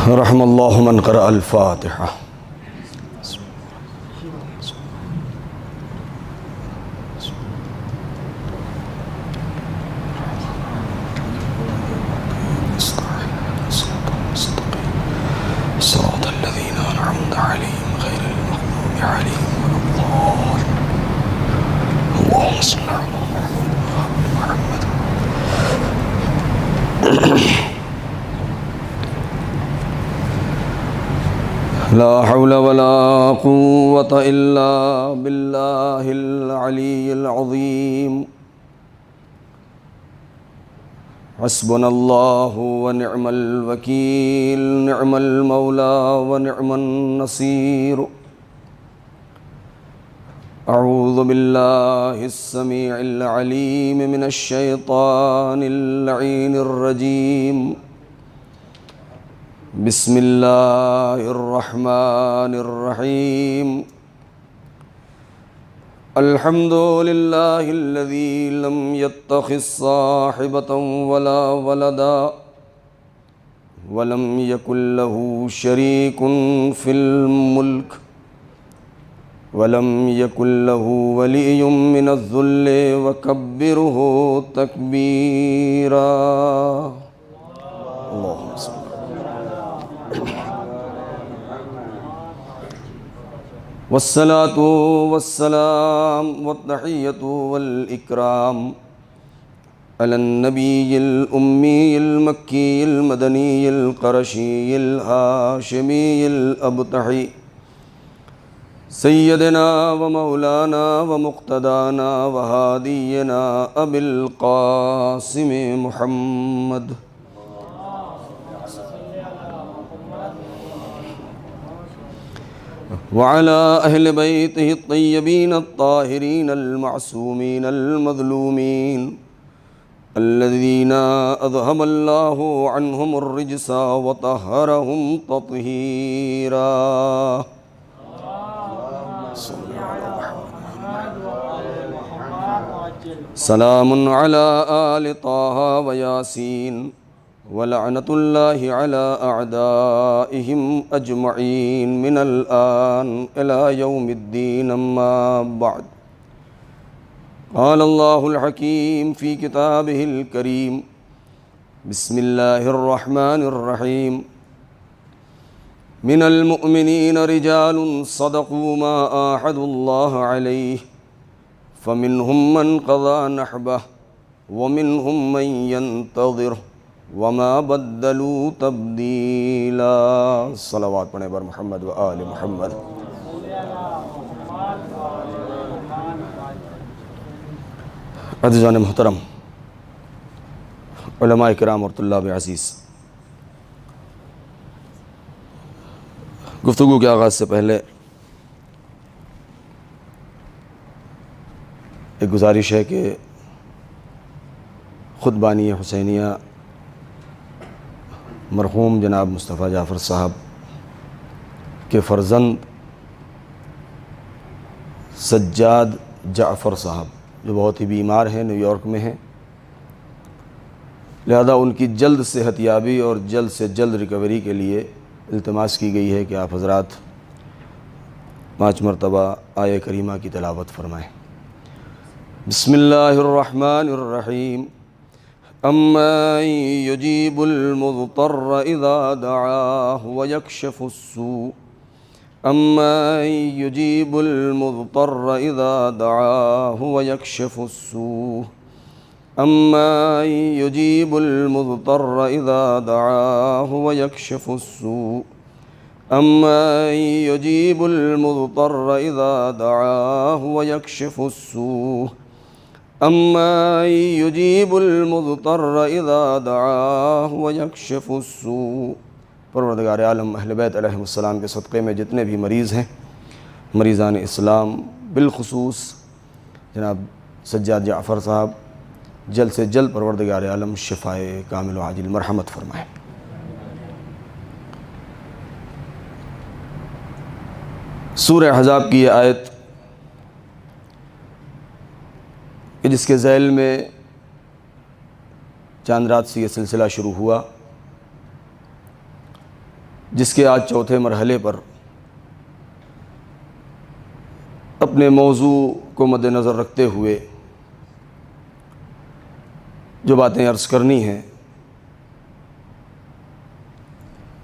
رحم اللہ من قرأ الفاتحہ. صراط الذین انعمت علیہم غیر المغضوب علیہم ولا الضالین. اللہم صل علی محمد. لا حول ولا قوة الا باللہ العلی العظیم. حسبنا اللہ ونعم الوکیل، نعم المولا ونعم النصیر. اعوذ باللہ السمیع العلیم من الشیطان اللعین الرجیم. بسم اللہ الرحمن الرحیم. الحمد للہ الذی لم يتخذ صاحبة ولا ولدا ولم يكن له شریک فی الملک ولم يكن له ولی من الذل وکبرہ تکبیرا. اللہم صل والصلاة والسلام والتحیة والإکرام علی النبی الأمی المکی المدنی القرشی الہاشمی الابتحی سیدنا ومولانا ومقتدانا وہادینا ابی القاسم محمد وعلى أهل بيته الطيبين الطاهرين المعصومين المظلومين الذين أذهب الله عنهم الرجس وطهرهم تطهيرا. سلام على آل طه وياسين ولعنة الله على أعدائهم أجمعين من الآن إلى يوم الدين. أما بعد، قال الله الحكيم في كتابه الكريم. بسم الله الرحمن الرحيم. من المؤمنين رجال صدقوا ما عاهدوا الله عليه فمنهم من قضى نحبه ومنهم من ينتظر وما بدلوا تبدیلا. صلوات پڑھیں بر محمد و آل محمد. عزیزان محترم، علماء کرام اور طلاب عزیز، گفتگو کے آغاز سے پہلے ایک گزارش ہے کہ خود بانی حسینیہ مرحوم جناب مصطفیٰ جعفر صاحب کے فرزند سجاد جعفر صاحب جو بہت ہی بیمار ہیں، نیو یارک میں ہیں، لہذا ان کی جلد صحت یابی اور جلد سے جلد ریکوری کے لیے التماس کی گئی ہے کہ آپ حضرات 5 مرتبہ آیہ کریمہ کی تلاوت فرمائیں. بسم اللہ الرحمن الرحیم. أَمَّن يُجِيبُ الْمُضْطَرَّ إِذَا دَعَاهُ وَيَكْشِفُ السُّوءَ أَمَّن يُجِيبُ الْمُضْطَرَّ إِذَا دَعَاهُ وَيَكْشِفُ السُّوءَ أَمَّن يُجِيبُ الْمُضْطَرَّ إِذَا دَعَاهُ وَيَكْشِفُ السُّوءَ أَمَّن يُجِيبُ الْمُضْطَرَّ إِذَا دَعَاهُ وَيَكْشِفُ السُّوءَ أَمَّن يُجِيبُ الْمُضْطَرَّ إِذَا دَعَاهُ وَيَكْشِفُ السُّوءَ. پروردگار عالم اہل بیت علیہ السلام کے صدقے میں جتنے بھی مریض ہیں، مریضان اسلام، بالخصوص جناب سجاد جعفر صاحب، جلد سے جلد پروردگار عالم شفائے کامل و عاجل مرحمت فرمائے. سورہ احزاب کی یہ آیت کہ جس کے ذیل میں چاند رات سے یہ سلسلہ شروع ہوا، جس کے آج چوتھے مرحلے پر اپنے موضوع کو مد نظر رکھتے ہوئے جو باتیں عرض کرنی ہیں،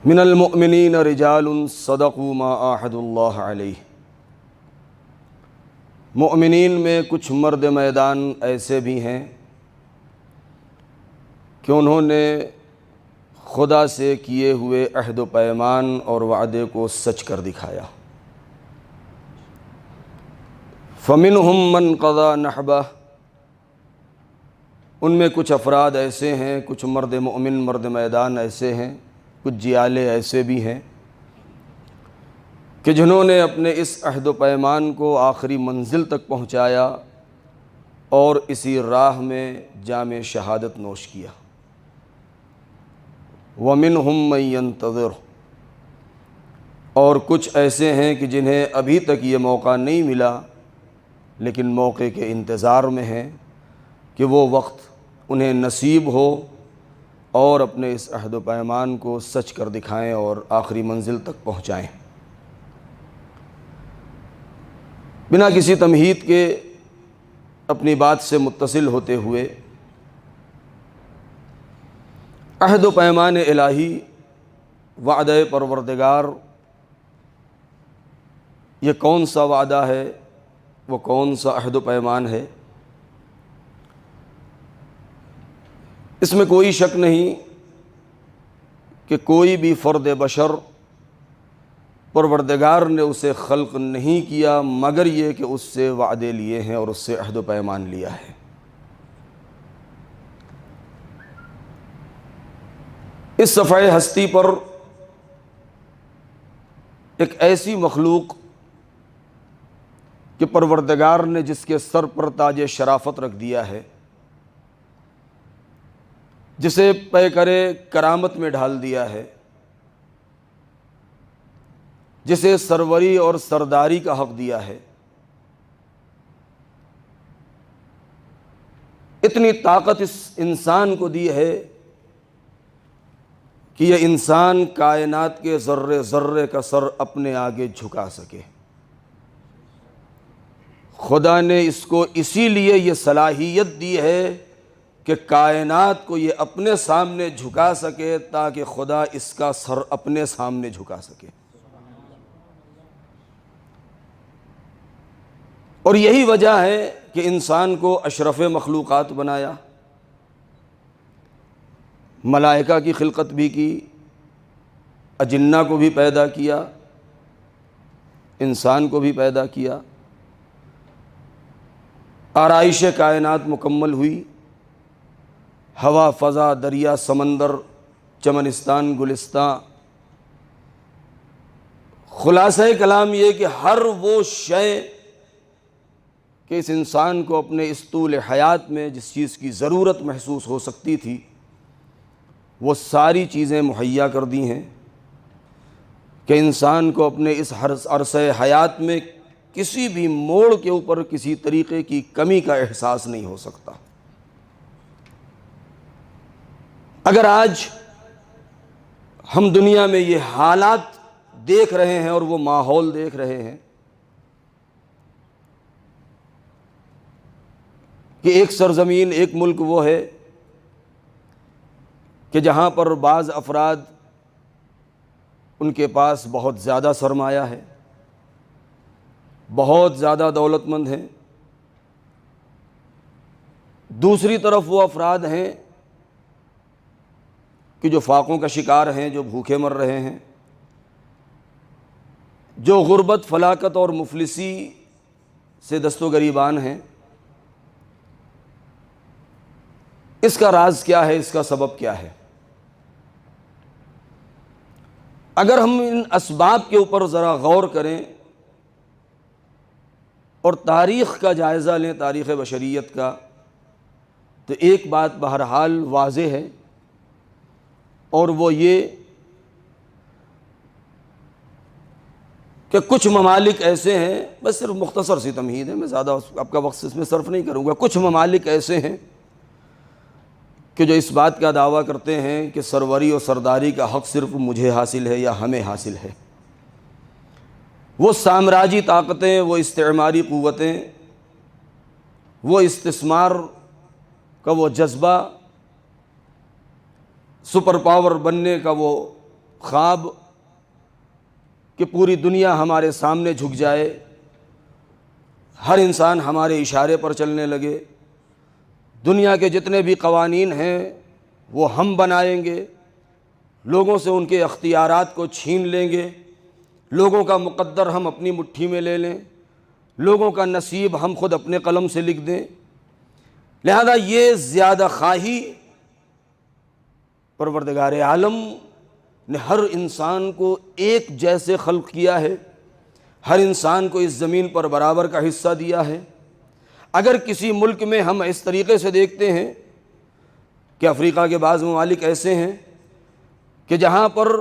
من المؤمنین رجال صدقوا ما عاہدوا اللہ علیہ، مؤمنین میں کچھ مرد میدان ایسے بھی ہیں کہ انہوں نے خدا سے کیے ہوئے عہد و پیمان اور وعدے کو سچ کر دکھایا۔ فمنہم من قضی نحبہ، ان میں کچھ افراد ایسے ہیں، کچھ مرد مؤمن مرد میدان ایسے ہیں، کچھ جیالے ایسے بھی ہیں کہ جنہوں نے اپنے اس عہد و پیمان کو آخری منزل تک پہنچایا اور اسی راہ میں جام شہادت نوش کیا۔ وَمِنْهُمْ مَن يَنْتَظِرُ، اور کچھ ایسے ہیں کہ جنہیں ابھی تک یہ موقع نہیں ملا لیکن موقع کے انتظار میں ہیں کہ وہ وقت انہیں نصیب ہو اور اپنے اس عہد و پیمان کو سچ کر دکھائیں اور آخری منزل تک پہنچائیں۔ بنا کسی تمہید کے اپنی بات سے متصل ہوتے ہوئے، عہد و پیمان الہی، وعدہ پروردگار، یہ کون سا وعدہ ہے، وہ کون سا عہد و پیمان ہے؟ اس میں کوئی شک نہیں کہ کوئی بھی فرد بشر پروردگار نے اسے خلق نہیں کیا مگر یہ کہ اس سے وعدے لیے ہیں اور اس سے عہد و پیمان لیا ہے۔ اس صفحہ ہستی پر ایک ایسی مخلوق کہ پروردگار نے جس کے سر پر تاج شرافت رکھ دیا ہے، جسے پیکرے کرامت میں ڈھال دیا ہے، جسے سروری اور سرداری کا حق دیا ہے، اتنی طاقت اس انسان کو دی ہے کہ یہ انسان کائنات کے ذرے ذرے کا سر اپنے آگے جھکا سکے۔ خدا نے اس کو اسی لیے یہ صلاحیت دی ہے کہ کائنات کو یہ اپنے سامنے جھکا سکے تاکہ خدا اس کا سر اپنے سامنے جھکا سکے۔ اور یہی وجہ ہے کہ انسان کو اشرف مخلوقات بنایا، ملائکہ کی خلقت بھی کی، اجنہ کو بھی پیدا کیا، انسان کو بھی پیدا کیا، آرائش کائنات مکمل ہوئی، ہوا، فضا، دریا، سمندر، چمنستان، گلستان۔ خلاصہ کلام یہ کہ ہر وہ شے کہ اس انسان کو اپنے اس طول حیات میں جس چیز کی ضرورت محسوس ہو سکتی تھی وہ ساری چیزیں مہیا کر دی ہیں کہ انسان کو اپنے اس عرصہ حیات میں کسی بھی موڑ کے اوپر کسی طریقے کی کمی کا احساس نہیں ہو سکتا۔ اگر آج ہم دنیا میں یہ حالات دیکھ رہے ہیں اور وہ ماحول دیکھ رہے ہیں کہ ایک سرزمین، ایک ملک وہ ہے کہ جہاں پر بعض افراد ان کے پاس بہت زیادہ سرمایہ ہے، بہت زیادہ دولت مند ہیں، دوسری طرف وہ افراد ہیں کہ جو فاقوں کا شکار ہیں، جو بھوکے مر رہے ہیں، جو غربت، فلاکت اور مفلسی سے دست و گریبان ہیں۔ اس کا راز کیا ہے؟ اس کا سبب کیا ہے؟ اگر ہم ان اسباب کے اوپر ذرا غور کریں اور تاریخ کا جائزہ لیں، تاریخ بشریت کا، تو ایک بات بہرحال واضح ہے اور وہ یہ کہ کچھ ممالک ایسے ہیں، بس صرف مختصر سی تمہید ہے، میں زیادہ آپ کا وقت اس میں صرف نہیں کروں گا، کچھ ممالک ایسے ہیں کہ جو اس بات کا دعویٰ کرتے ہیں کہ سروری اور سرداری کا حق صرف مجھے حاصل ہے یا ہمیں حاصل ہے، وہ سامراجی طاقتیں، وہ استعماری قوتیں، وہ استثمار کا وہ جذبہ، سپر پاور بننے کا وہ خواب کہ پوری دنیا ہمارے سامنے جھک جائے، ہر انسان ہمارے اشارے پر چلنے لگے، دنیا کے جتنے بھی قوانین ہیں وہ ہم بنائیں گے، لوگوں سے ان کے اختیارات کو چھین لیں گے، لوگوں کا مقدر ہم اپنی مٹھی میں لے لیں، لوگوں کا نصیب ہم خود اپنے قلم سے لکھ دیں۔ لہذا یہ زیادہ خواہی پروردگار عالم نے ہر انسان کو ایک جیسے خلق کیا ہے، ہر انسان کو اس زمین پر برابر کا حصہ دیا ہے۔ اگر کسی ملک میں ہم اس طریقے سے دیکھتے ہیں کہ افریقہ کے بعض ممالک ایسے ہیں کہ جہاں پر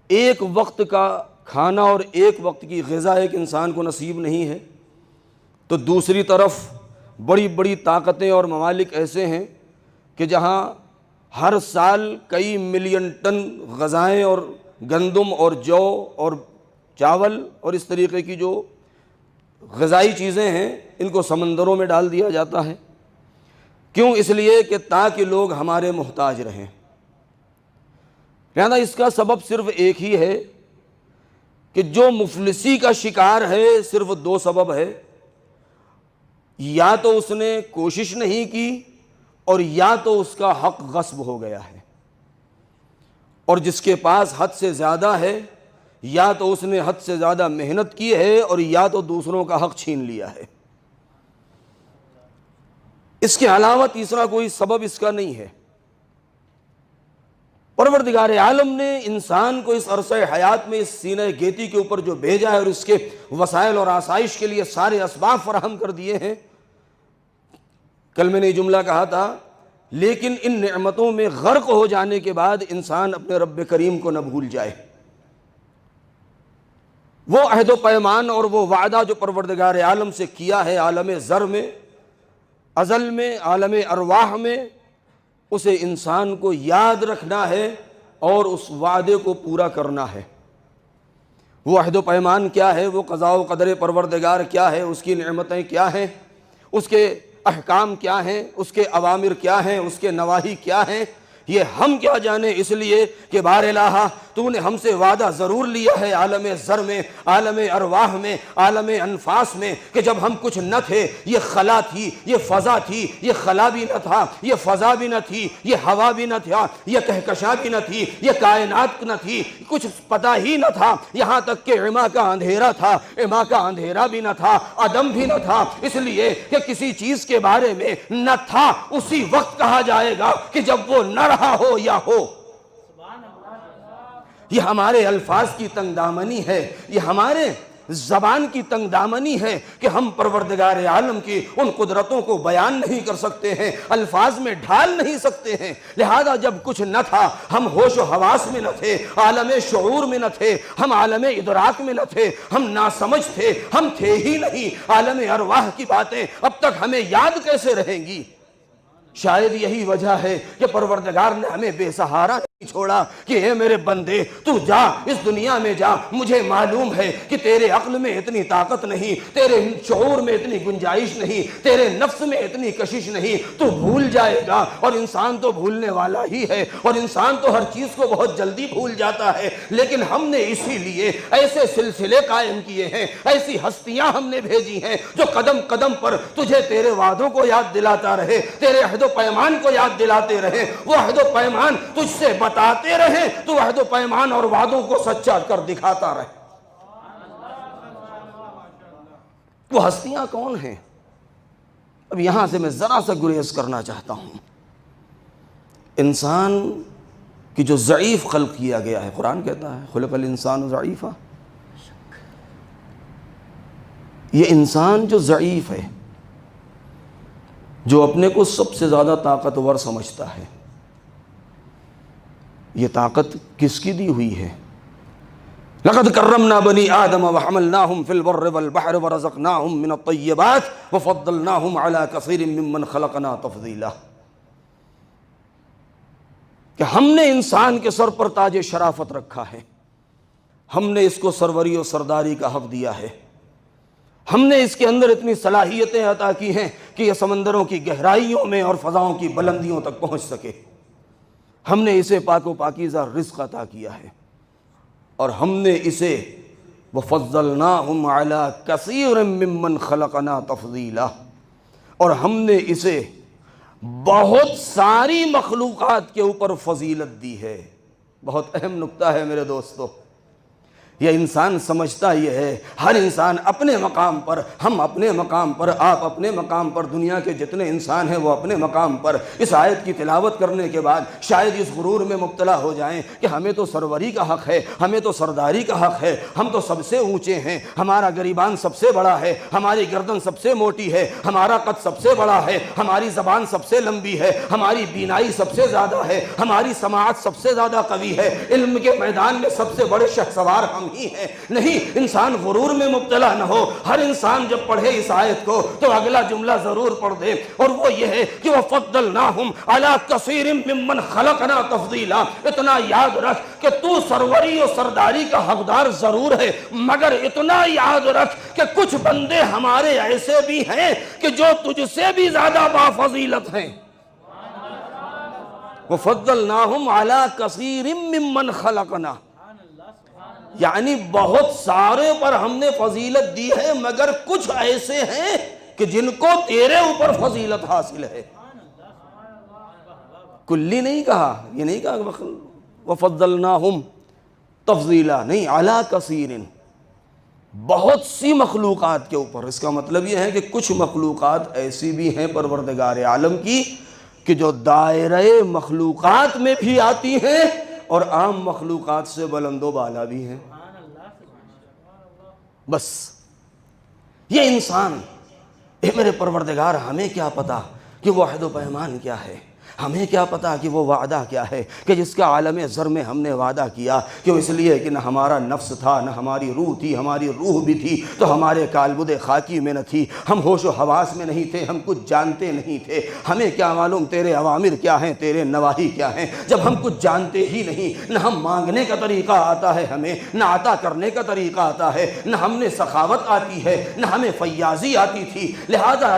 ایک وقت کا کھانا اور ایک وقت کی غذا ایک انسان کو نصیب نہیں ہے، تو دوسری طرف بڑی بڑی طاقتیں اور ممالک ایسے ہیں کہ جہاں ہر سال کئی ملین ٹن غذائیں اور گندم اور جو اور چاول اور اس طریقے کی جو غذائی چیزیں ہیں ان کو سمندروں میں ڈال دیا جاتا ہے۔ کیوں؟ اس لیے کہ تاکہ لوگ ہمارے محتاج رہیں۔ لہذا اس کا سبب صرف ایک ہی ہے کہ جو مفلسی کا شکار ہے صرف دو سبب ہے، یا تو اس نے کوشش نہیں کی اور یا تو اس کا حق غصب ہو گیا ہے، اور جس کے پاس حد سے زیادہ ہے یا تو اس نے حد سے زیادہ محنت کی ہے اور یا تو دوسروں کا حق چھین لیا ہے۔ اس کے علاوہ تیسرا کوئی سبب اس کا نہیں ہے۔ پروردگار عالم نے انسان کو اس عرصہ حیات میں اس سینہ گیتی کے اوپر جو بھیجا ہے اور اس کے وسائل اور آسائش کے لیے سارے اسباب فراہم کر دیے ہیں۔ کل میں نے یہ جملہ کہا تھا، لیکن ان نعمتوں میں غرق ہو جانے کے بعد انسان اپنے رب کریم کو نہ بھول جائے۔ وہ عہد و پیمان اور وہ وعدہ جو پروردگار عالم سے کیا ہے عالم ذر میں، ازل میں، عالم ارواح میں، اسے انسان کو یاد رکھنا ہے اور اس وعدے کو پورا کرنا ہے۔ وہ عہد و پیمان کیا ہے، وہ قضاء و قدر پروردگار کیا ہے، اس کی نعمتیں کیا ہیں، اس کے احکام کیا ہیں، اس کے اوامر کیا ہیں، اس کے نواہی کیا ہیں، یہ ہم کیا جانیں، اس لیے کہ بار الہ تو نے ہم سے وعدہ ضرور لیا ہے عالم ذر میں، عالم ارواح میں، عالم انفاس میں، کہ جب ہم کچھ نہ تھے، یہ خلا تھی، یہ فضا تھی، یہ خلا بھی نہ تھا، یہ فضا بھی نہ تھی، یہ ہوا بھی نہ تھا، یہ کہکشاں بھی نہ تھی، یہ کائنات نہ تھی، کچھ پتہ ہی نہ تھا، یہاں تک کہ عما کا اندھیرا تھا، عما کا اندھیرا بھی نہ تھا، عدم بھی نہ تھا، اس لیے کہ کسی چیز کے بارے میں نہ تھا اسی وقت کہا جائے گا کہ جب وہ نہ رہا ہو یا ہو۔ یہ ہمارے الفاظ کی تنگ دامنی ہے، یہ ہمارے زبان کی تنگ دامنی ہے کہ ہم پروردگار عالم کی ان قدرتوں کو بیان نہیں کر سکتے ہیں، الفاظ میں ڈھال نہیں سکتے ہیں۔ لہذا جب کچھ نہ تھا، ہم ہوش و حواس میں نہ تھے، عالم شعور میں نہ تھے، ہم عالم ادراک میں نہ تھے، ہم ناسمجھ تھے، ہم تھے ہی نہیں۔ عالم ارواح کی باتیں اب تک ہمیں یاد کیسے رہیں گی؟ شاید یہی وجہ ہے کہ پروردگار نے ہمیں بے سہارا نہیں چھوڑا کہ اے میرے بندے تو جا، اس دنیا میں جا، مجھے معلوم ہے کہ تیرے عقل میں اتنی طاقت نہیں، تیرے شعور میں اتنی گنجائش نہیں، تیرے نفس میں اتنی کشش نہیں، تو بھول جائے گا، اور انسان تو بھولنے والا ہی ہے، اور انسان تو ہر چیز کو بہت جلدی بھول جاتا ہے۔ لیکن ہم نے اسی لیے ایسے سلسلے قائم کیے ہیں، ایسی ہستیاں ہم نے بھیجی ہیں جو قدم قدم پر تجھے تیرے وعدوں کو یاد دلاتا رہے، تیرے عہد و پیمان کو یاد دلاتے رہے، وہ عہد و پیمان تجھ سے بتاتے رہے، تو عہد و پیمان اور وعدوں کو سچا کر دکھاتا رہے۔ وہ ہستیاں کون ہیں؟ اب یہاں سے میں ذرا سا گریز کرنا چاہتا ہوں۔ انسان کی جو ضعیف خلق کیا گیا ہے، قرآن کہتا ہے خلق الانسان ضعیفا، یہ انسان جو ضعیف ہے، جو اپنے کو سب سے زیادہ طاقتور سمجھتا ہے، یہ طاقت کس کی دی ہوئی ہے؟ لقد کرمنا بنی آدم وحملناہم فی البر والبحر ورزقناہم من الطیبات وفضلناہم علی کثیر ممن خلقنا تفضیلا۔ کہ ہم نے انسان کے سر پر تاج شرافت رکھا ہے، ہم نے اس کو سروری و سرداری کا حق دیا ہے، ہم نے اس کے اندر اتنی صلاحیتیں عطا کی ہیں کہ یہ سمندروں کی گہرائیوں میں اور فضاؤں کی بلندیوں تک پہنچ سکے، ہم نے اسے پاک و پاکیزہ رزق عطا کیا ہے، اور ہم نے اسے وَفَضَّلْنَاهُمْ عَلَىٰ كَثِيرٍ مِّمَّنْ خَلَقْنَا تَفْضِيلًا، اور ہم نے اسے بہت ساری مخلوقات کے اوپر فضیلت دی ہے۔ بہت اہم نکتہ ہے میرے دوستو، یہ انسان سمجھتا یہ ہے، ہر انسان اپنے مقام پر، ہم اپنے مقام پر، آپ اپنے مقام پر، دنیا کے جتنے انسان ہیں وہ اپنے مقام پر۔ اس آیت کی تلاوت کرنے کے بعد شاید اس غرور میں مبتلا ہو جائیں کہ ہمیں تو سروری کا حق ہے، ہمیں تو سرداری کا حق ہے، ہم تو سب سے اونچے ہیں، ہمارا گریبان سب سے بڑا ہے، ہماری گردن سب سے موٹی ہے، ہمارا قد سب سے بڑا ہے، ہماری زبان سب سے لمبی ہے، ہماری بینائی سب سے زیادہ ہے، ہماری سماعت سب سے زیادہ قوی ہے، علم کے میدان میں سب سے بڑے شہسوار ہم ہی ہے۔ نہیں، انسان غرور میں مبتلا نہ ہو۔ ہر انسان جب پڑھے اس آیت کو تو اگلا جملہ ضرور پڑھ دے، اور وہ یہ ہے کہ وَفَضَّلْنَاهُمْ عَلَىٰ كَثِيرٍ مِّمَّنْ خَلَقْنَا تَفْضِيلًا۔ اتنا یاد رکھ کہ تو سروری و سرداری کا حقدار ضرور ہے، مگر اتنا یاد رکھ کہ کچھ بندے ہمارے ایسے بھی ہیں کہ جو تجھ سے بھی زیادہ بافضیلت ہیں۔ وَفَضَّلْنَاهُمْ عَلَىٰ كَثِيرٍ مِّمَّنْ خَلَقْنَا، یعنی بہت سارے پر ہم نے فضیلت دی ہے، مگر کچھ ایسے ہیں کہ جن کو تیرے اوپر فضیلت حاصل ہے۔ کلی نہیں کہا، یہ نہیں کہا وَفَضَّلْنَاهُمْ تَفْضِيلًا، نہیں، عَلَىٰ كَثِيرٍ، بہت سی مخلوقات کے اوپر۔ اس کا مطلب یہ ہے کہ کچھ مخلوقات ایسی بھی ہیں پروردگار عالم کی کہ جو دائرہ مخلوقات میں بھی آتی ہیں اور عام مخلوقات سے بلند و بالا بھی ہیں۔ بس یہ انسان، اے میرے پروردگار، ہمیں کیا پتا کہ وہ عہد و پیمان کیا ہے، ہمیں کیا پتا کہ وہ وعدہ کیا ہے کہ جس کا عالم ذر میں ہم نے وعدہ کیا، کیوں؟ اس لیے کہ نہ ہمارا نفس تھا، نہ ہماری روح تھی، ہماری روح بھی تھی تو ہمارے کالبد خاکی میں نہ تھی، ہم ہوش و حواس میں نہیں تھے، ہم کچھ جانتے نہیں تھے، ہمیں کیا معلوم تیرے اوامر کیا ہیں، تیرے نواہی کیا ہیں، جب ہم کچھ جانتے ہی نہیں، نہ ہم مانگنے کا طریقہ آتا ہے ہمیں، نہ عطا کرنے کا طریقہ آتا ہے، نہ ہم نے سخاوت آتی ہے، نہ ہمیں فیاضی آتی تھی، لہذا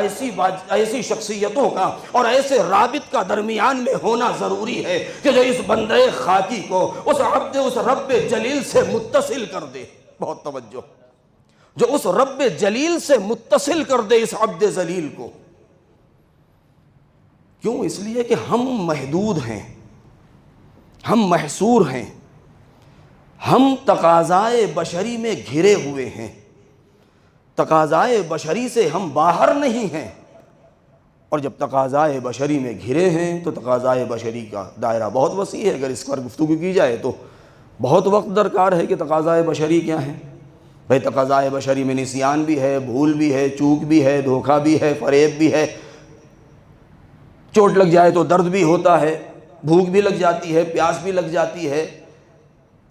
ایسی شخصیتوں کا اور ایسے رابط کا درمیان میں ہونا ضروری ہے کہ جو اس بندے خاکی کو اس رب جلیل سے متصل کر دے۔ بہت توجہ، جو اس رب جلیل سے متصل کر دے اس عبد ذلیل کو۔ کیوں؟ اس لیے کہ ہم محدود ہیں، ہم محصور ہیں، ہم تقاضائے بشری میں گھرے ہوئے ہیں، تقاضائے بشری سے ہم باہر نہیں ہیں، اور جب تقاضائے بشری میں گھرے ہیں تو تقاضائے بشری کا دائرہ بہت وسیع ہے۔ اگر اس پر گفتگو کی جائے تو بہت وقت درکار ہے کہ تقاضائے بشری کیا ہیں۔ بھئی تقاضائے بشری میں نسیان بھی ہے، بھول بھی ہے، چوک بھی ہے، دھوکہ بھی ہے، فریب بھی ہے، چوٹ لگ جائے تو درد بھی ہوتا ہے، بھوک بھی لگ جاتی ہے، پیاس بھی لگ جاتی ہے،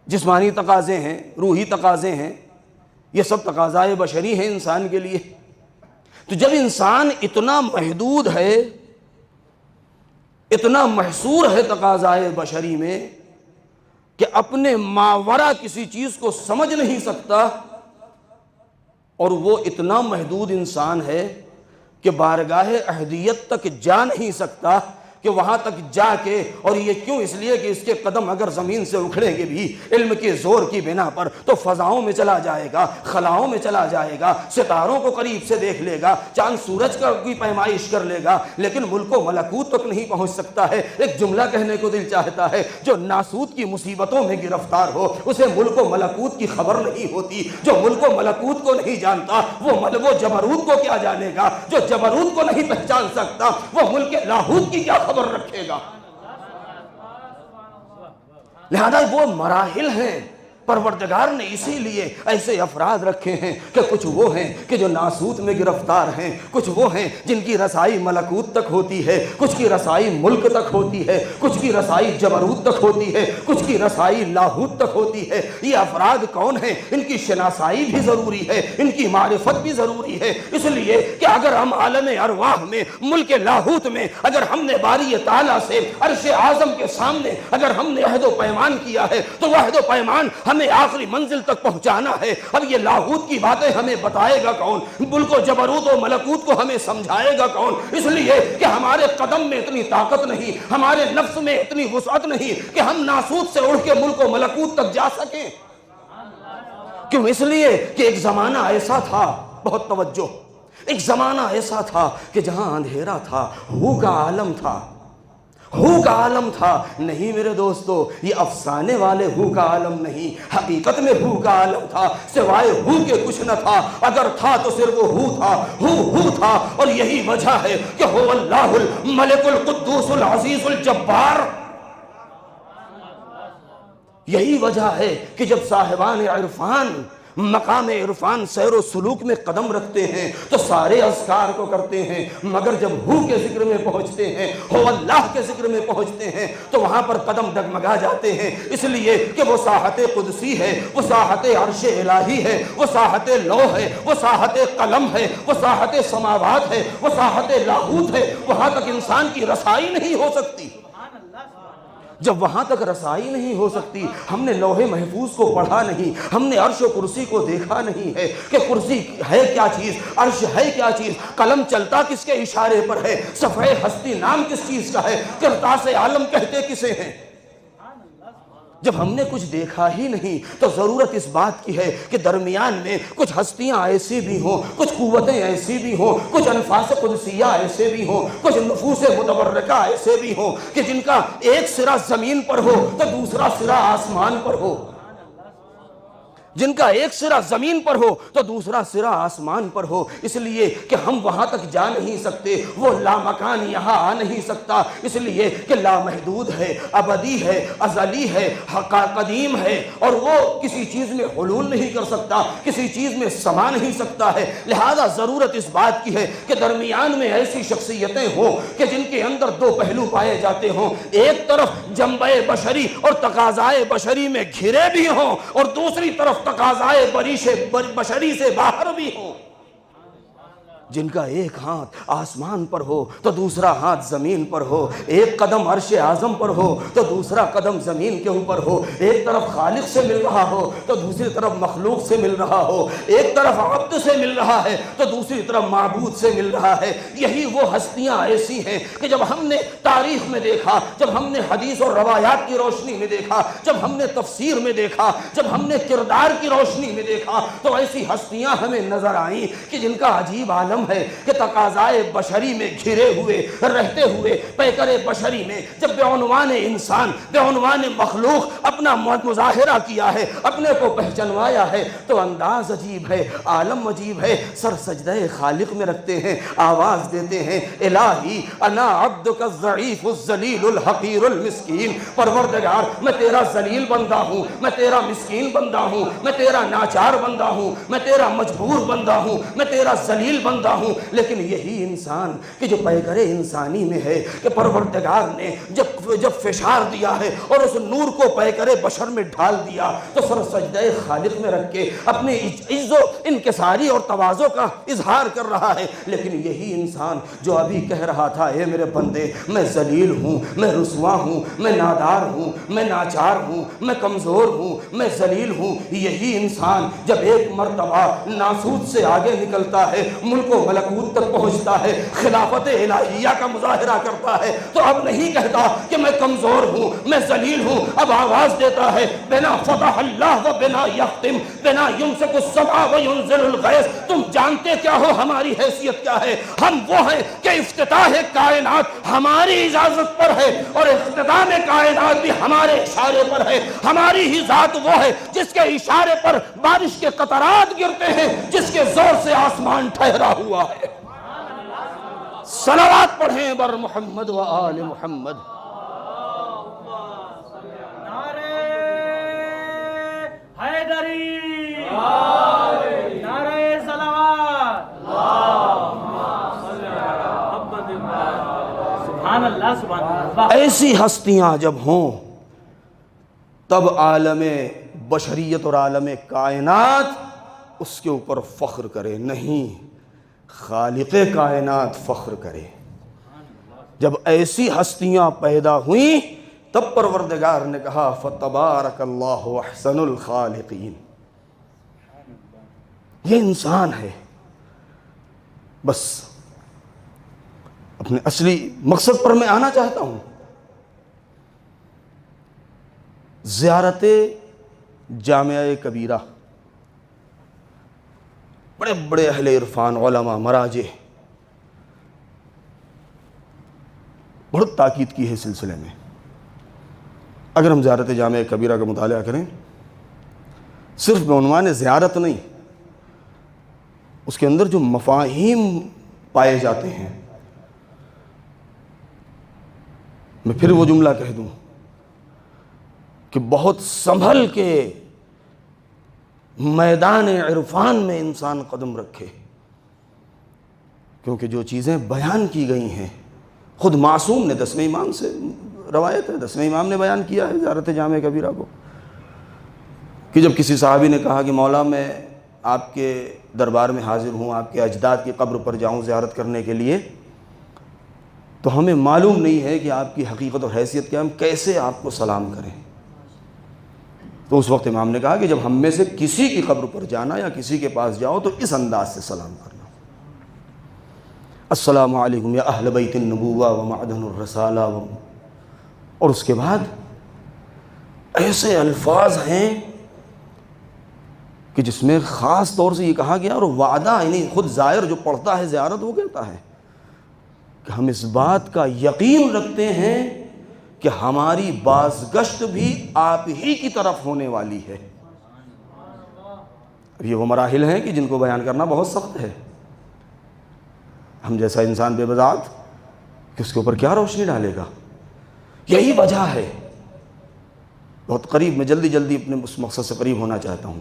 جسمانی تقاضے ہیں، روحی تقاضے ہیں، یہ سب تقاضائے بشری ہیں انسان کے لیے۔ تو جب انسان اتنا محدود ہے، اتنا محصور ہے تقاضائے بشری میں کہ اپنے ماورا کسی چیز کو سمجھ نہیں سکتا، اور وہ اتنا محدود انسان ہے کہ بارگاہ احدیت تک جا نہیں سکتا کہ وہاں تک جا کے، اور یہ کیوں؟ اس لیے کہ اس کے قدم اگر زمین سے اکھڑیں گے بھی علم کے زور کی بنا پر تو فضاؤں میں چلا جائے گا، خلاؤں میں چلا جائے گا، ستاروں کو قریب سے دیکھ لے گا، چاند سورج کا کوئی پیمائش کر لے گا، لیکن ملک و ملکوت تک نہیں پہنچ سکتا ہے۔ ایک جملہ کہنے کو دل چاہتا ہے، جو ناسوت کی مصیبتوں میں گرفتار ہو اسے ملک و ملکوت کی خبر نہیں ہوتی، جو ملک و ملکوت کو نہیں جانتا وہ جبروت کو کیا جانے گا، جو جبروت کو نہیں پہچان سکتا وہ ملک لاہوت کی کیا خبر رکھے گا۔ لہذا وہ مراحل ہیں پروردگار نے اسی لیے ایسے افراد رکھے ہیں کہ کچھ وہ ہیں کہ جو ناسوت میں گرفتار ہیں، کچھ وہ ہیں جن کی رسائی ملکوت تک ہوتی ہے، کچھ کی رسائی ملک تک ہوتی ہے، کچھ کی رسائی جبروت تک ہوتی ہے، کچھ کی رسائی لاہوت تک ہوتی ہے۔ یہ افراد کون ہیں؟ ان کی شناسائی بھی ضروری ہے، ان کی معرفت بھی ضروری ہے، اس لیے کہ اگر ہم عالم ارواح میں، ملک لاہوت میں، اگر ہم نے باری تعالیٰ سے عرش اعظم کے سامنے اگر ہم نے عہد و پیمان کیا ہے تو وہ عہد و پیمان ہمیں آخری منزل تک پہنچانا ہے۔ اب یہ لاہوت کی باتیں ہمیں بتائے گا کون؟ ملک و جبروت و ملکوت کو ہمیں سمجھائے گا کون؟ اس لیے کہ ہمارے قدم میں اتنی طاقت نہیں، ہمارے نفس میں اتنی وسعت نہیں کہ ہم ناسوت سے اڑھ کے ملک و ملکوت تک جا سکیں۔ کیوں؟ اس لیے کہ ایک زمانہ ایسا تھا، بہت توجہ، ایک زمانہ ایسا تھا کہ جہاں اندھیرا تھا، ہو کا عالم تھا، ہو کا عالم تھا۔ نہیں میرے دوستو، یہ افسانے والے ہو کا عالم نہیں، حقیقت میں ہو کا عالم تھا، سوائے ہو کے کچھ نہ تھا، اگر تھا تو صرف وہ ہو تھا، ہو تھا۔ اور یہی وجہ ہے کہ ہو اللہ الملک القدوس العزیز الجبار۔ یہی وجہ ہے کہ جب صاحبان عرفان مقام عرفان سیر و سلوک میں قدم رکھتے ہیں تو سارے اذکار کو کرتے ہیں، مگر جب ہو کے ذکر میں پہنچتے ہیں، ہو اللہ کے ذکر میں پہنچتے ہیں تو وہاں پر قدم ڈگمگا جاتے ہیں، اس لیے کہ وہ ساحت قدسی ہے، وہ ساحت عرش الہی ہے، وہ ساحت لوح ہے، وہ ساحت قلم ہے، وہ ساحت سماوات ہے، وہ ساحت لاہوت ہے، وہاں تک انسان کی رسائی نہیں ہو سکتی۔ جب وہاں تک رسائی نہیں ہو سکتی، ہم نے لوح محفوظ کو پڑھا نہیں، ہم نے عرش و کرسی کو دیکھا نہیں ہے کہ کرسی ہے کیا چیز، عرش ہے کیا چیز، قلم چلتا کس کے اشارے پر ہے، صفحہ ہستی نام کس چیز کا ہے، کرتاس عالم کہتے کسے ہیں۔ جب ہم نے کچھ دیکھا ہی نہیں تو ضرورت اس بات کی ہے کہ درمیان میں کچھ ہستیاں ایسی بھی ہوں، کچھ قوتیں ایسی بھی ہوں، کچھ انفاس قدسیہ ایسے بھی ہوں، کچھ نفوس متبرکہ ایسے بھی ہوں کہ جن کا ایک سرا زمین پر ہو تو دوسرا سرا آسمان پر ہو، جن کا ایک سرا زمین پر ہو تو دوسرا سرا آسمان پر ہو۔ اس لیے کہ ہم وہاں تک جا نہیں سکتے، وہ لامکان یہاں آ نہیں سکتا، اس لیے کہ لامحدود ہے، ابدی ہے، ازلی ہے، قدیم ہے، اور وہ کسی چیز میں حلول نہیں کر سکتا، کسی چیز میں سما نہیں سکتا ہے۔ لہذا ضرورت اس بات کی ہے کہ درمیان میں ایسی شخصیتیں ہوں کہ جن کے اندر دو پہلو پائے جاتے ہوں، ایک طرف جنبہ بشری اور تقاضائے بشری میں گھرے بھی ہوں، اور دوسری طرف تقاضائے بشری سے باہر بھی ہوں، جن کا ایک ہاتھ آسمان پر ہو تو دوسرا ہاتھ زمین پر ہو، ایک قدم عرش اعظم پر ہو تو دوسرا قدم زمین کے اوپر ہو، ایک طرف خالق سے مل رہا ہو تو دوسری طرف مخلوق سے مل رہا ہو، ایک طرف عبد سے مل رہا ہے تو دوسری طرف معبود سے مل رہا ہے۔ یہی وہ ہستیاں ایسی ہیں کہ جب ہم نے تاریخ میں دیکھا، جب ہم نے حدیث اور روایات کی روشنی میں دیکھا، جب ہم نے تفسیر میں دیکھا، جب ہم نے کردار کی روشنی میں دیکھا تو ایسی ہستیاں ہمیں نظر آئیں کہ جن کا عجیب عالم ہے کہ تقاضائے بشری میں گھرے ہوئے رہتے ہوئے پیکر بشری میں جب بے عنوان انسان، بے عنوان مخلوق اپنا مظاہرہ کیا ہے، اپنے کو پہچنوایا ہے تو انداز عجیب ہے، عالم عجیب ہے۔ سر سجدہ خالق میں رکھتے ہیں، آواز دیتے ہیں، الہی انا عبدک الضعیف الذلیل الحقیر المسکین، پروردگار میں تیرا ذلیل بندہ ہوں، میں تیرا مسکین بندہ ہوں، میں تیرا ناچار بندہ ہوں، میں تیرا مجبور بندہ ہوں، میں تیرا ذلیل بندہ ہوں۔ لیکن یہی انسان کہ جو پیکر انسانی میں ہے کہ پروردگار نے جب فشار دیا ہے اور اس نور کو پیکر بشر میں ڈھال دیا تو سر سجدہ خالق میں رکھ کے اپنی عز و انکساری اور تواضع کا اظہار کر رہا ہے۔ لیکن یہی انسان جو ابھی کہہ رہا تھا اے میرے بندے میں ذلیل ہوں، میں رسوا ہوں، میں نادار ہوں، میں ناچار ہوں، میں کمزور ہوں، میں ذلیل ہوں، یہی انسان جب ایک مرتبہ ناسوت سے آگے نکلتا ہے، ملک و ملکوت تک پہنچتا ہے، خلافت الہیہ کا مظاہرہ کرتا ہے تو اب نہیں کہتا کہ میں کمزور ہوں، میں ذلیل ہوں، اب آواز دیتا ہے بنا فتح اللہ و بنا یختم بنا یمسک السماء و ینزل الغیث۔ تم جانتے کیا ہو ہماری حیثیت کیا ہے؟ ہم وہ ہیں کہ افتتاح کائنات ہماری اجازت پر ہے اور اختتام کائنات بھی ہمارے اشارے پر ہے۔ ہماری ہی ذات وہ ہے جس کے اشارے پر بارش کے قطرات گرتے ہیں، جس کے زور سے آسمان ٹھہرا ہوا ہے۔ صلوات پڑھیں بر محمد و آل محمد۔ ایسی ہستیاں جب ہوں تب عالم بشریت اور عالم کائنات اس کے اوپر فخر کرے، نہیں خالق کائنات فخر کرے۔ جب ایسی ہستیاں پیدا ہوئیں تب پروردگار نے کہا فَتَبَارَكَ اللَّهُ أَحْسَنُ الْخَالِقِينَ۔ یہ انسان ہے۔ بس اپنے اصلی مقصد پر میں آنا چاہتا ہوں۔ زیارت جامعہ کبیرہ، بڑے بڑے اہل عرفان، علماء، مراجع بہت تاکید کی ہے سلسلے میں۔ اگر ہم زیارت جامعہ کبیرہ کا مطالعہ کریں، صرف بعنوان زیارت نہیں، اس کے اندر جو مفاہیم پائے جاتے ہیں، میں پھر وہ جملہ کہہ دوں کہ بہت سنبھل کے میدان عرفان میں انسان قدم رکھے، کیونکہ جو چیزیں بیان کی گئی ہیں، خود معصوم نے 10ویں امام سے روایت ہے، 10ویں امام نے بیان کیا ہے زیارت جامعہ کبیرہ کو، کہ جب کسی صحابی نے کہا کہ مولا میں آپ کے دربار میں حاضر ہوں، آپ کے اجداد کی قبر پر جاؤں زیارت کرنے کے لیے، تو ہمیں معلوم نہیں ہے کہ آپ کی حقیقت اور حیثیت کیا، ہم کیسے آپ کو سلام کریں؟ تو اس وقت امام نے کہا کہ جب ہم میں سے کسی کی قبر پر جانا یا کسی کے پاس جاؤ تو اس انداز سے سلام کرنا، السلام علیکم یا اہل بیت النبوہ و معدن الرسالہ، اور اس کے بعد ایسے الفاظ ہیں کہ جس میں خاص طور سے یہ کہا گیا، اور وعدہ، یعنی خود زائر جو پڑھتا ہے زیارت وہ کہتا ہے کہ ہم اس بات کا یقین رکھتے ہیں کہ ہماری بازگشت بھی آپ ہی کی طرف ہونے والی ہے۔ اب یہ وہ مراحل ہیں کہ جن کو بیان کرنا بہت سخت ہے۔ ہم جیسا انسان بے وضاحت کہ اس کے اوپر کیا روشنی ڈالے گا؟ یہی وجہ ہے۔ بہت قریب، میں جلدی جلدی اپنے اس مقصد سے قریب ہونا چاہتا ہوں۔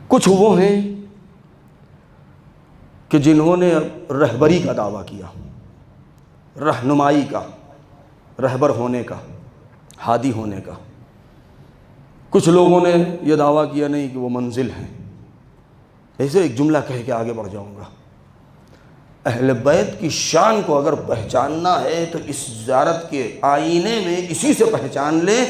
کچھ وہ ہیں کہ جنہوں نے رہبری کا دعویٰ کیا، رہنمائی کا، رہبر ہونے کا، ہادی ہونے کا۔ کچھ لوگوں نے یہ دعویٰ کیا نہیں کہ وہ منزل ہیں۔ ایسے ایک جملہ کہہ کے آگے بڑھ جاؤں گا۔ اہل بیت کی شان کو اگر پہچاننا ہے تو اس زیارت کے آئینے میں اسی سے پہچان لے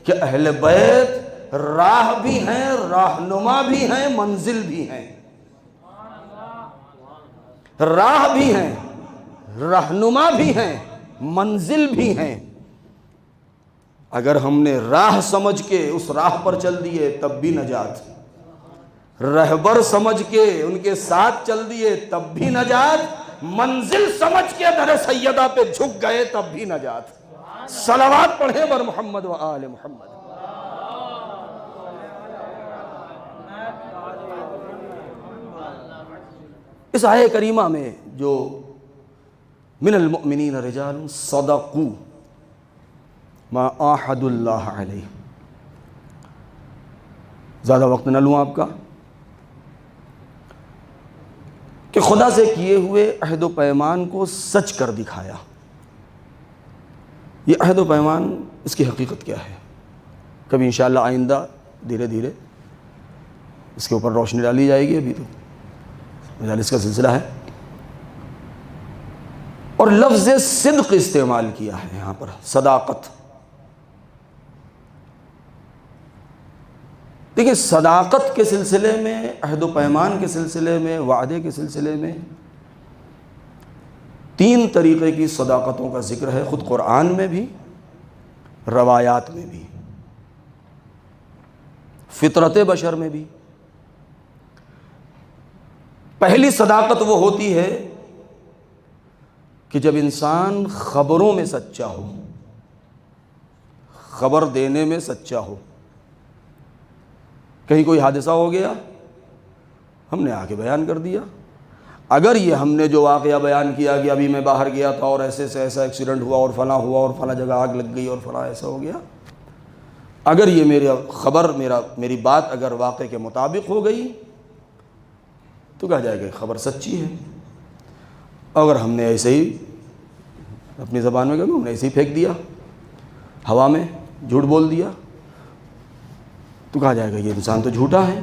کہ اہل بیت راہ بھی ہیں، راہنما بھی ہیں، منزل بھی ہیں۔ راہ بھی ہیں، رہنما بھی ہیں، منزل بھی ہیں۔ اگر ہم نے راہ سمجھ کے اس راہ پر چل دیے تب بھی نجات، رہبر سمجھ کے ان کے ساتھ چل دیے تب بھی نجات، منزل سمجھ کے در سیدہ پہ جھک گئے تب بھی نجات۔ صلوات پڑھیں بر محمد و آل محمد۔ اس آیہ کریمہ میں جو من المؤمنین رجال صدقوا ما عاہدوا اللہ علیہ، زیادہ وقت نہ لوں آپ کا، کہ خدا سے کیے ہوئے عہد و پیمان کو سچ کر دکھایا۔ یہ عہد و پیمان، اس کی حقیقت کیا ہے؟ کبھی انشاءاللہ آئندہ دھیرے دھیرے اس کے اوپر روشنی ڈالی جائے گی، ابھی تو مجالس کا سلسلہ ہے۔ اور لفظ صدق استعمال کیا ہے یہاں پر، صداقت۔ دیکھیں، صداقت کے سلسلے میں، عہد و پیمان کے سلسلے میں، وعدے کے سلسلے میں 3 طریقے کی صداقتوں کا ذکر ہے، خود قرآن میں بھی، روایات میں بھی، فطرت بشر میں بھی۔ پہلی صداقت وہ ہوتی ہے کہ جب انسان خبروں میں سچا ہو، خبر دینے میں سچا ہو۔ کہیں کوئی حادثہ ہو گیا، ہم نے آ کے بیان کر دیا۔ اگر یہ ہم نے جو واقعہ بیان کیا کہ ابھی میں باہر گیا تھا اور ایسے سے ایسا ایکسیڈنٹ ہوا اور فلاں ہوا اور فلاں جگہ آگ لگ گئی اور فلاں ایسا ہو گیا، اگر یہ میری بات اگر واقعے کے مطابق ہو گئی تو کہا جائے گا خبر سچی ہے۔ اگر ہم نے ایسے ہی اپنی زبان میں کہا ہم نے ایسے ہی پھینک دیا ہوا میں، جھوٹ بول دیا، تو کہا جائے گا یہ انسان تو جھوٹا ہے۔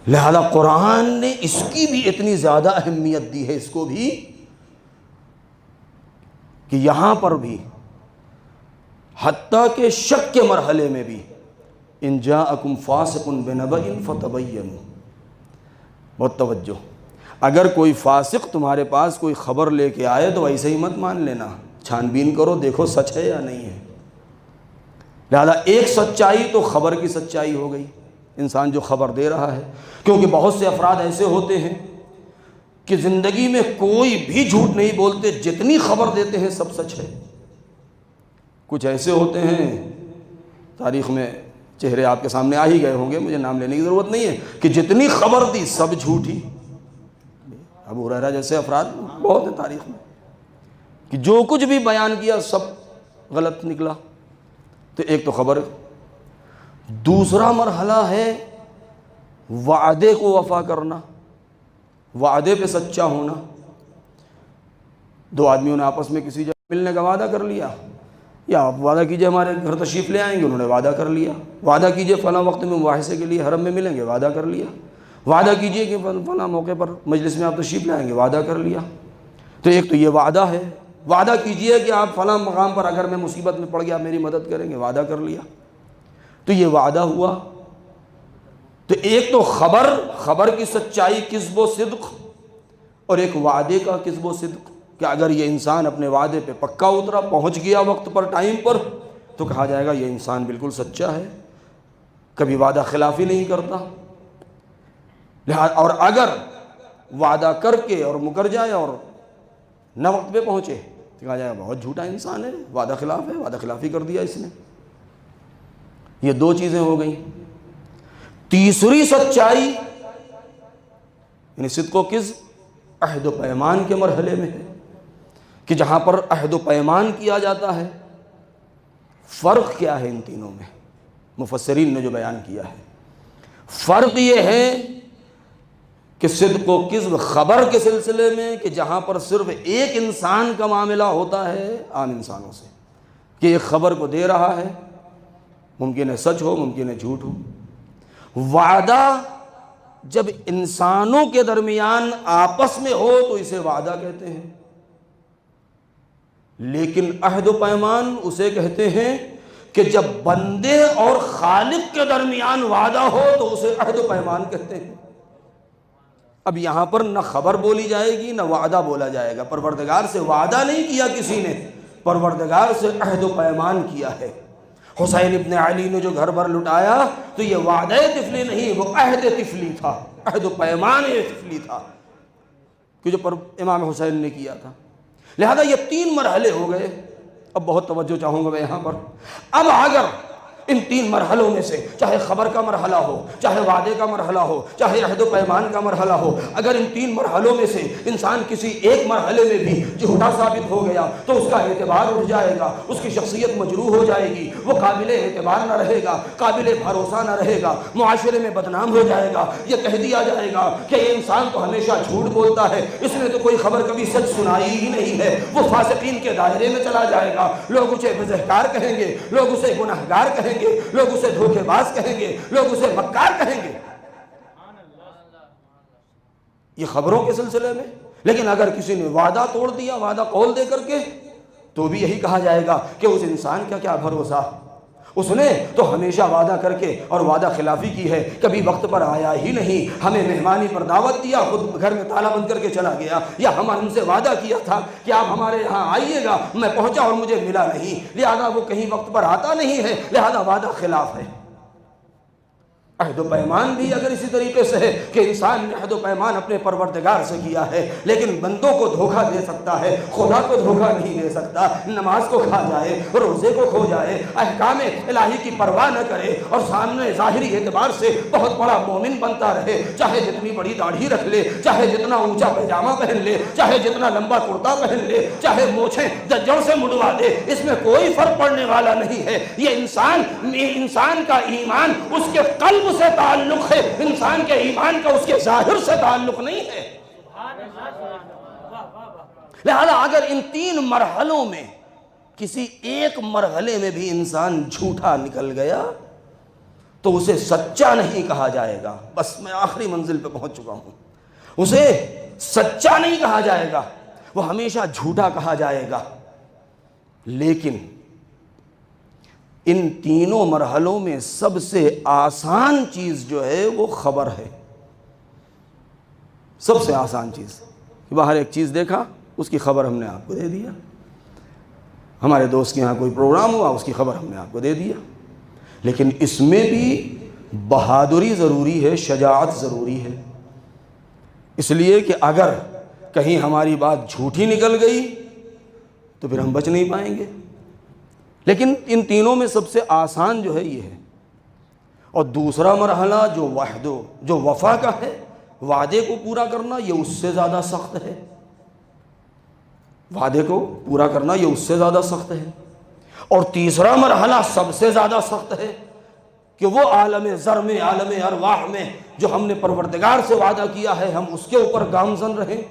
لہذا قرآن نے اس کی بھی اتنی زیادہ اہمیت دی ہے، اس کو بھی، کہ یہاں پر بھی حتیٰ کہ شک کے مرحلے میں بھی ان جاءکم فاسق بنبأ فتبینوا، بہت توجہ، اگر کوئی فاسق تمہارے پاس کوئی خبر لے کے آئے تو ایسے ہی مت مان لینا، چھان بین کرو، دیکھو سچ ہے یا نہیں ہے۔ لہذا ایک سچائی تو خبر کی سچائی ہو گئی، انسان جو خبر دے رہا ہے، کیونکہ بہت سے افراد ایسے ہوتے ہیں کہ زندگی میں کوئی بھی جھوٹ نہیں بولتے، جتنی خبر دیتے ہیں سب سچ ہے۔ کچھ ایسے ہوتے ہیں، تاریخ میں چہرے آپ کے سامنے آ ہی گئے ہوں گے، مجھے نام لینے کی ضرورت نہیں ہے، کہ جتنی خبر دی سب جھوٹی۔ ابو ہریرہ جیسے افراد بہت ہیں تاریخ میں، کہ جو کچھ بھی بیان کیا سب غلط نکلا۔ تو ایک تو خبر، دوسرا مرحلہ ہے وعدے کو وفا کرنا، وعدے پہ سچا ہونا۔ دو آدمیوں نے آپس میں کسی جگہ ملنے کا وعدہ کر لیا، یا آپ وعدہ کیجئے ہمارے گھر تشریف لے آئیں گے، انہوں نے وعدہ کر لیا، وعدہ کیجئے فلاں وقت میں مباحثے کے لیے حرم میں ملیں گے، وعدہ کر لیا، وعدہ کیجئے کہ فلاں موقع پر مجلس میں آپ تشریف لے آئیں گے، وعدہ کر لیا۔ تو ایک تو یہ وعدہ ہے، وعدہ کیجئے کہ آپ فلاں مقام پر اگر میں مصیبت میں پڑ گیا میری مدد کریں گے، وعدہ کر لیا۔ تو یہ وعدہ ہوا۔ تو ایک تو خبر کی سچائی، کذب و صدق، اور ایک وعدے کا کذب و صدق، کہ اگر یہ انسان اپنے وعدے پہ پکا اترا، پہنچ گیا وقت پر، ٹائم پر، تو کہا جائے گا یہ انسان بالکل سچا ہے، کبھی وعدہ خلافی نہیں کرتا۔ اور اگر وعدہ کر کے اور مکر جائے اور نہ وقت پہ پہنچے تو کہا جائے گا بہت جھوٹا انسان ہے، وعدہ خلاف ہے، وعدہ خلافی کر دیا اس نے۔ یہ دو چیزیں ہو گئیں۔ تیسری سچائی یعنی صدق و کذب عہد و پیمان کے مرحلے میں ہے، کہ جہاں پر عہد و پیمان کیا جاتا ہے۔ فرق کیا ہے ان تینوں میں؟ مفسرین نے جو بیان کیا ہے، فرق یہ ہے کہ صدق و کذب خبر کے سلسلے میں، کہ جہاں پر صرف ایک انسان کا معاملہ ہوتا ہے عام انسانوں سے، کہ ایک خبر کو دے رہا ہے، ممکن ہے سچ ہو، ممکن ہے جھوٹ ہو۔ وعدہ جب انسانوں کے درمیان آپس میں ہو تو اسے وعدہ کہتے ہیں، لیکن عہد و پیمان اسے کہتے ہیں کہ جب بندے اور خالق کے درمیان وعدہ ہو تو اسے عہد و پیمان کہتے ہیں۔ اب یہاں پر نہ خبر بولی جائے گی نہ وعدہ بولا جائے گا، پروردگار سے وعدہ نہیں کیا کسی نے، پروردگار سے عہد و پیمان کیا ہے۔ حسین ابن علی نے جو گھر بھر لٹایا تو یہ وعدہ طفلی نہیں، وہ عہد طفلی تھا، عہد و پیمان طفلی تھا، کہ جو امام حسین نے کیا تھا۔ لہذا یہ تین مرحلے ہو گئے۔ اب بہت توجہ چاہوں گا میں یہاں پر۔ اب اگر ان تین مرحلوں میں سے چاہے خبر کا مرحلہ ہو، چاہے وعدے کا مرحلہ ہو، چاہے عہد و پیمان کا مرحلہ ہو، اگر ان تین مرحلوں میں سے انسان کسی ایک مرحلے میں بھی جھوٹا ثابت ہو گیا تو اس کا اعتبار اٹھ جائے گا، اس کی شخصیت مجروح ہو جائے گی، وہ قابل اعتبار نہ رہے گا، قابل بھروسہ نہ رہے گا، معاشرے میں بدنام ہو جائے گا۔ یہ کہہ دیا جائے گا کہ یہ انسان تو ہمیشہ جھوٹ بولتا ہے، اس نے تو کوئی خبر کبھی سچ سنائی ہی نہیں ہے، وہ فاسقین کے دائرے میں چلا جائے گا، لوگ اسے بزہکار کہیں گے، لوگ اسے گنہگار کہیں گے، لوگ اسے دھوکے باز کہیں گے، لوگ اسے مکار کہیں گے، یہ خبروں کے سلسلے میں۔ لیکن اگر کسی نے وعدہ توڑ دیا، وعدہ قول دے کر کے، تو بھی یہی کہا جائے گا کہ اس انسان کا کیا بھروسہ، اس نے تو ہمیشہ وعدہ کر کے اور وعدہ خلافی کی ہے، کبھی وقت پر آیا ہی نہیں، ہمیں مہمانی پر دعوت دیا، خود گھر میں تالا بند کر کے چلا گیا، یا ہم ان سے وعدہ کیا تھا کہ آپ ہمارے یہاں آئیے گا، میں پہنچا اور مجھے ملا نہیں، لہذا وہ کہیں وقت پر آتا نہیں ہے، لہذا وعدہ خلاف ہے۔ عہد و پیمان بھی اگر اسی طریقے سے ہے کہ انسان نے عہد و پیمان اپنے پروردگار سے کیا ہے، لیکن بندوں کو دھوکہ دے سکتا ہے، خدا کو دھوکہ نہیں دے سکتا، نماز کو کھا جائے، روزے کو کھو جائے، احکام الہی کی پرواہ نہ کرے اور سامنے ظاہری اعتبار سے بہت بڑا مومن بنتا رہے، چاہے جتنی بڑی داڑھی رکھ لے، چاہے جتنا اونچا پائجامہ پہن لے، چاہے جتنا لمبا کرتا پہن لے، چاہے مونچھیں جڑ سے مڑوا دے، اس میں کوئی فرق پڑنے والا نہیں ہے۔ یہ انسان کا ایمان اس کے قلب سے تعلق ہے، انسان کے ایمان کا اس کے ظاہر سے تعلق نہیں ہے۔ لہذا اگر ان 3 مرحلوں میں کسی ایک مرحلے میں بھی انسان جھوٹا نکل گیا تو اسے سچا نہیں کہا جائے گا. بس میں آخری منزل پہ پہنچ چکا ہوں. اسے سچا نہیں کہا جائے گا, وہ ہمیشہ جھوٹا کہا جائے گا. لیکن ان تینوں مرحلوں میں سب سے آسان چیز جو ہے وہ خبر ہے. سب سے آسان چیز, باہر ایک چیز دیکھا, اس کی خبر ہم نے آپ کو دے دیا. ہمارے دوست کے یہاں کوئی پروگرام ہوا, اس کی خبر ہم نے آپ کو دے دیا. لیکن اس میں بھی بہادری ضروری ہے, شجاعت ضروری ہے. اس لیے کہ اگر کہیں ہماری بات جھوٹی نکل گئی تو پھر ہم بچ نہیں پائیں گے. لیکن ان تینوں میں سب سے آسان جو ہے یہ ہے. اور دوسرا مرحلہ جو وفا کا ہے, وعدے کو پورا کرنا, یہ اس سے زیادہ سخت ہے. وعدے کو پورا کرنا یہ اس سے زیادہ سخت ہے. اور تیسرا مرحلہ سب سے زیادہ سخت ہے کہ وہ عالم ذر میں, عالم ارواح میں جو ہم نے پروردگار سے وعدہ کیا ہے, ہم اس کے اوپر گامزن رہیں.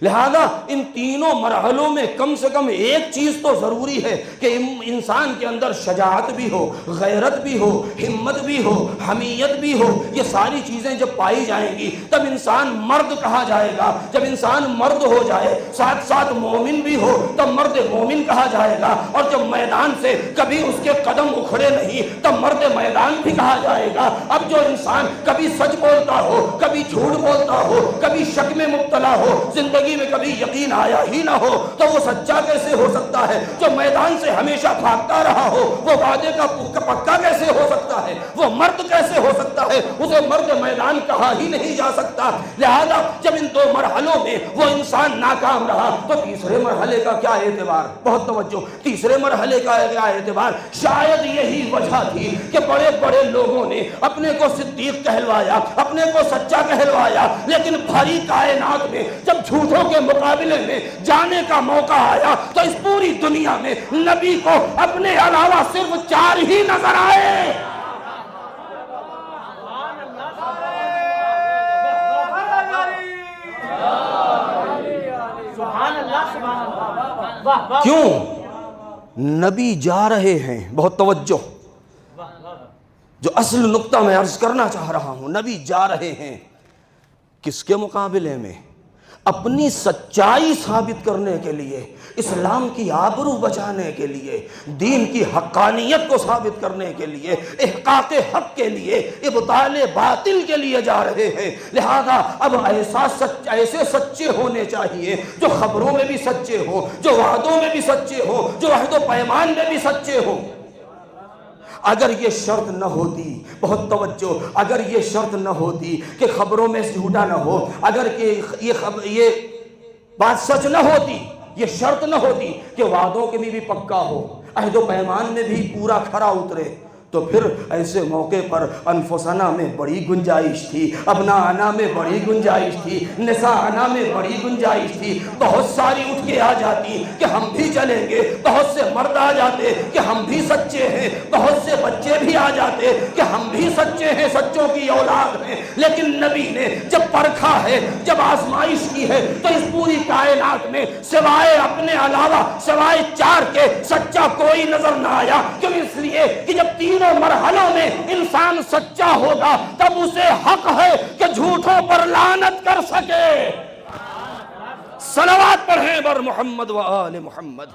لہذا ان تینوں مرحلوں میں کم سے کم ایک چیز تو ضروری ہے کہ انسان کے اندر شجاعت بھی ہو, غیرت بھی ہو, ہمت بھی ہو, حمیت بھی ہو. یہ ساری چیزیں جب پائی جائیں گی تب انسان مرد کہا جائے گا. جب انسان مرد ہو جائے, ساتھ ساتھ مومن بھی ہو, تب مرد مومن کہا جائے گا. اور جب میدان سے کبھی اس کے قدم اکھڑے نہیں تب مرد میدان بھی کہا جائے گا. اب جو انسان کبھی سچ بولتا ہو, کبھی جھوٹ بولتا ہو, کبھی شک میں مبتلا ہو, زندگی میں کبھی یقین آیا ہی نہ ہو, تو وہ سچا کیسے ہو سکتا ہے؟ جو میدان سے ہمیشہ بھاگتا رہا ہو وہ وعدے کا پکا کیسے ہو سکتا ہے؟ وہ مرد کیسے ہو سکتا ہے؟ اسے مرد میدان کہا ہی نہیں جا سکتا. لہذا جب ان 2 مرحلوں میں وہ انسان ناکام رہا تو تیسرے مرحلے کا کیا اعتبار؟ بہت توجہ, تیسرے مرحلے کا کیا اعتبار؟ شاید یہی وجہ تھی کہ بڑے بڑے لوگوں نے اپنے کو صدیق کہلوایا, اپنے کو سچا کہلوایا, لیکن بھاری کائنات میں جب جھوٹوں کے مقابلے میں جانے کا موقع آیا تو اس پوری دنیا میں نبی کو اپنے علاوہ صرف 4 ہی نظر آئے. کیوں؟ نبی جا رہے ہیں. بہت توجہ, جو اصل نقطہ میں عرض کرنا چاہ رہا ہوں, نبی جا رہے ہیں کس کے مقابلے میں؟ اپنی سچائی ثابت کرنے کے لیے, اسلام کی آبرو بچانے کے لیے, دین کی حقانیت کو ثابت کرنے کے لیے, احقاق حق کے لیے, ابطال باطل کے لیے جا رہے ہیں. لہذا اب ایسے سچے ہونے چاہیے جو خبروں میں بھی سچے ہوں, جو وعدوں میں بھی سچے ہوں, جو عہد و پیمان میں بھی سچے ہوں. اگر یہ شرط نہ ہوتی, بہت توجہ, اگر یہ شرط نہ ہوتی کہ خبروں میں جھوٹا نہ ہو, اگر کہ یہ بات سچ نہ ہوتی, یہ شرط نہ ہوتی کہ وعدوں کے بھی پکا ہو, عہد و پیمان میں بھی پورا کھرا اترے, تو پھر ایسے موقع پر انفسنا میں بڑی گنجائش تھی, ابناءنا میں بڑی گنجائش تھی, نساءنا میں بڑی گنجائش تھی. بہت ساری اٹھ کے آ جاتی کہ ہم بھی چلیں گے, بہت سے مرد آ جاتے کہ ہم بھی سچے ہیں, بہت سے بچے بھی آ جاتے کہ ہم بھی سچے ہیں, سچوں کی اولاد ہیں. لیکن نبی نے جب پرکھا ہے, جب آزمائش کی ہے, تو اس پوری کائنات میں سوائے اپنے علاوہ سوائے 4 کے سچا کوئی نظر نہ آیا. کیوں؟ اس لیے کہ جب 3 مرحلوں میں انسان سچا ہوگا تب اسے حق ہے کہ جھوٹوں پر لعنت کر سکے. صلوات پڑھیں بر محمد و آل محمد.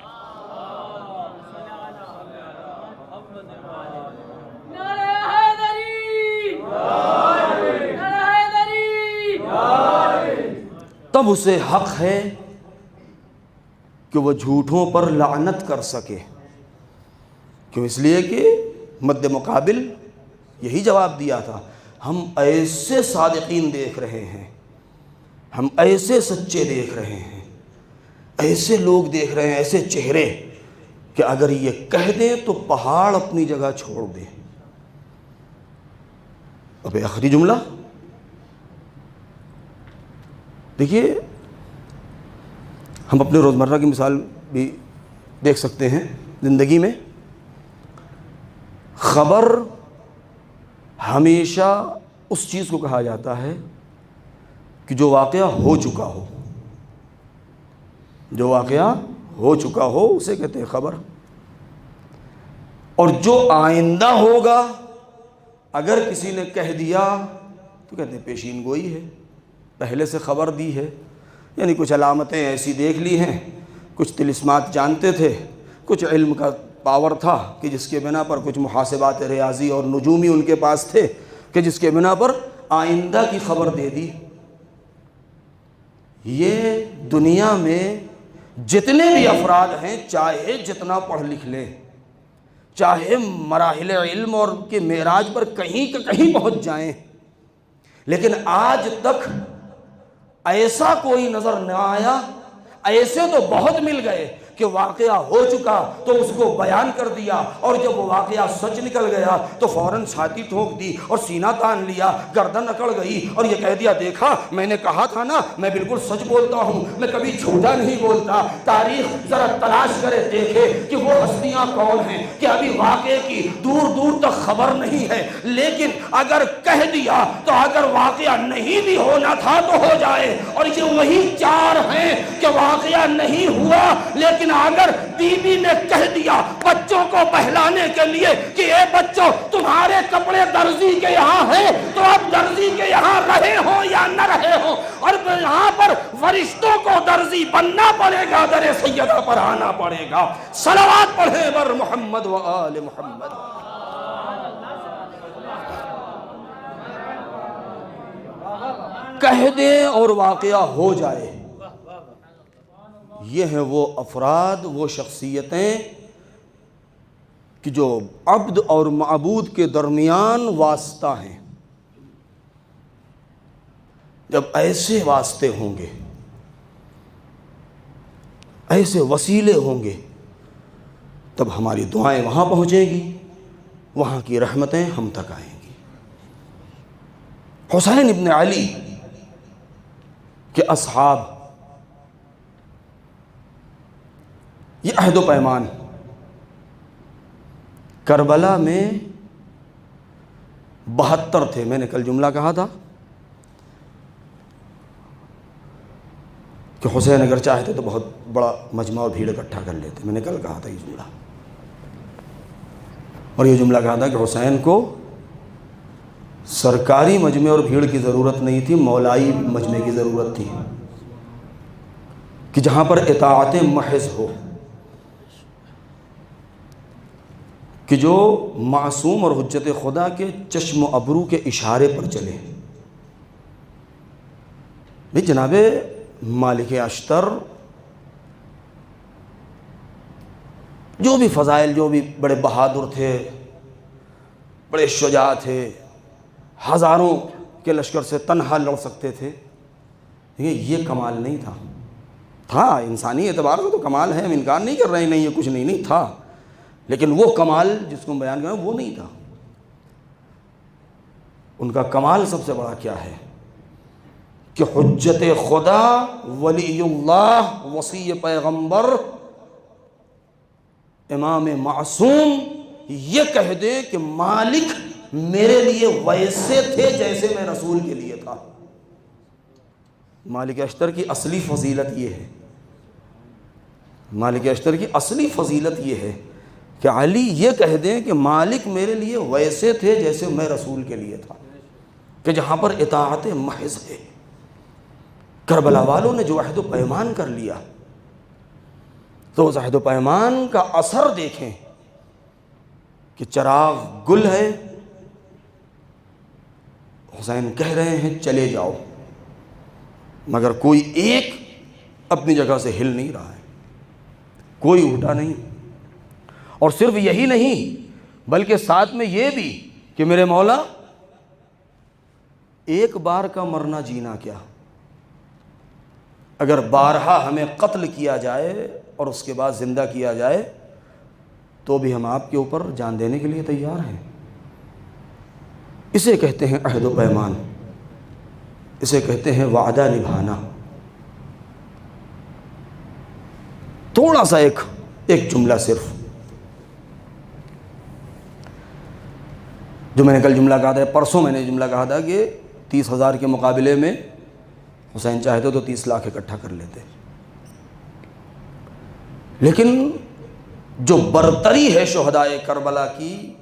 تب اسے حق ہے کہ وہ جھوٹوں پر لعنت کر سکے. کیوں؟ اس لیے کہ مد مقابل یہی جواب دیا تھا, ہم ایسے صادقین دیکھ رہے ہیں, ہم ایسے سچے دیکھ رہے ہیں, ایسے لوگ دیکھ رہے ہیں, ایسے چہرے کہ اگر یہ کہہ دیں تو پہاڑ اپنی جگہ چھوڑ دیں. اب آخری جملہ دیکھیے, ہم اپنے روزمرہ کی مثال بھی دیکھ سکتے ہیں زندگی میں. خبر ہمیشہ اس چیز کو کہا جاتا ہے کہ جو واقعہ ہو چکا ہو. جو واقعہ ہو چکا ہو اسے کہتے ہیں خبر، اور جو آئندہ ہوگا اگر کسی نے کہہ دیا تو کہتے ہیں پیشین گوئی ہے، پہلے سے خبر دی ہے، یعنی کچھ علامتیں ایسی دیکھ لی ہیں، کچھ طلسمات جانتے تھے، کچھ علم کا پاور تھا کہ جس کے بنا پر کچھ محاسبات ریاضی اور نجومی ان کے پاس تھے کہ جس کے بنا پر آئندہ کی خبر دے دی۔ یہ دنیا میں جتنے بھی افراد ہیں، چاہے جتنا پڑھ لکھ لیں، چاہے مراحل علم اور کے معراج پر کہیں کہ کہیں پہنچ جائیں، لیکن آج تک ایسا کوئی نظر نہ آیا، ایسے تو بہت مل گئے کہ واقعہ ہو چکا تو اس کو بیان کر دیا، اور جب وہ واقعہ سچ نکل گیا تو فوراً چھاتی ٹھوک دی اور سینہ تان لیا، گردن اکڑ گئی اور یہ کہہ دیا دیکھا میں نے کہا تھا نا، میں بالکل سچ بولتا ہوں، میں کبھی جھوٹا نہیں بولتا۔ تاریخ ذرا تلاش کرے دیکھے کہ وہ ہستیاں کون ہیں کہ ابھی واقعے کی دور دور تک خبر نہیں ہے، لیکن اگر کہہ دیا تو اگر واقعہ نہیں بھی ہونا تھا تو ہو جائے، اور یہ وہی چار ہیں کہ واقعہ نہیں ہوا لیکن اگر بی بی نے کہہ دیا بچوں کو بہلانے کے لیے کہ اے بچوں تمہارے کپڑے درزی کے یہاں ہیں تو اب درزی کے یہاں رہے ہو یا نہ رہے ہو، اور یہاں پر فرشتوں کو درزی بننا پڑے گا، در سیدہ پر آنا پڑے گا۔ صلوات پڑھیں بر محمد و آل محمد۔ کہہ دیں اور واقعہ ہو جائے، یہ ہیں وہ افراد، وہ شخصیتیں کہ جو عبد اور معبود کے درمیان واسطہ ہیں۔ جب ایسے واسطے ہوں گے، ایسے وسیلے ہوں گے، تب ہماری دعائیں وہاں پہنچیں گی، وہاں کی رحمتیں ہم تک آئیں گی۔ حسین ابن علی کے اصحاب، یہ عہد و پیمان، کربلا میں 72 تھے۔ میں نے کل جملہ کہا تھا کہ حسین اگر چاہتے تو بہت بڑا مجمع اور بھیڑ اکٹھا کر لیتے، میں نے کل کہا تھا یہ جملہ، اور یہ جملہ کہا تھا کہ حسین کو سرکاری مجمع اور بھیڑ کی ضرورت نہیں تھی، مولائی مجمع کی ضرورت تھی کہ جہاں پر اطاعت محض ہو، کہ جو معصوم اور حجت خدا کے چشم و ابرو کے اشارے پر چلے۔ بھئی جناب مالک اشتر جو بھی فضائل، جو بھی بڑے بہادر تھے، بڑے شجاع تھے، ہزاروں کے لشکر سے تنہا لڑ سکتے تھے، یہ کمال نہیں تھا۔ تھا انسانی اعتبار سے تو کمال ہے، ہم انکار نہیں کر رہے ہیں، نہیں یہ کچھ نہیں تھا، لیکن وہ کمال جس کو ہم بیان کر رہے ہیں وہ نہیں تھا۔ ان کا کمال سب سے بڑا کیا ہے کہ حجت خدا، ولی اللہ، وصی پیغمبر، امام معصوم یہ کہہ دے کہ مالک میرے لیے ویسے تھے جیسے میں رسول کے لیے تھا۔ مالک اشتر کی اصلی فضیلت یہ ہے، مالک اشتر کی اصلی فضیلت یہ ہے کہ علی یہ کہہ دیں کہ مالک میرے لیے ویسے تھے جیسے میں رسول کے لیے تھا، کہ جہاں پر اطاعت محض ہے۔ کربلا والوں نے جو عہد و پیمان کر لیا تو اس عہد و پیمان کا اثر دیکھیں کہ چراغ گل ہے، حسین کہہ رہے ہیں چلے جاؤ، مگر کوئی ایک اپنی جگہ سے ہل نہیں رہا ہے، کوئی اٹھا نہیں۔ اور صرف یہی نہیں بلکہ ساتھ میں یہ بھی کہ میرے مولا ایک بار کا مرنا جینا کیا، اگر بارہا ہمیں قتل کیا جائے اور اس کے بعد زندہ کیا جائے تو بھی ہم آپ کے اوپر جان دینے کے لیے تیار ہیں۔ اسے کہتے ہیں عہد و پیمان، اسے کہتے ہیں وعدہ نبھانا۔ تھوڑا سا ایک جملہ صرف، جو میں نے کل جملہ کہا تھا، پرسوں میں نے جملہ کہا تھا کہ 30,000 کے مقابلے میں حسین چاہتے تو 30 لاکھ اکٹھا کر لیتے، لیکن جو برتری ہے شہدائے کربلا کی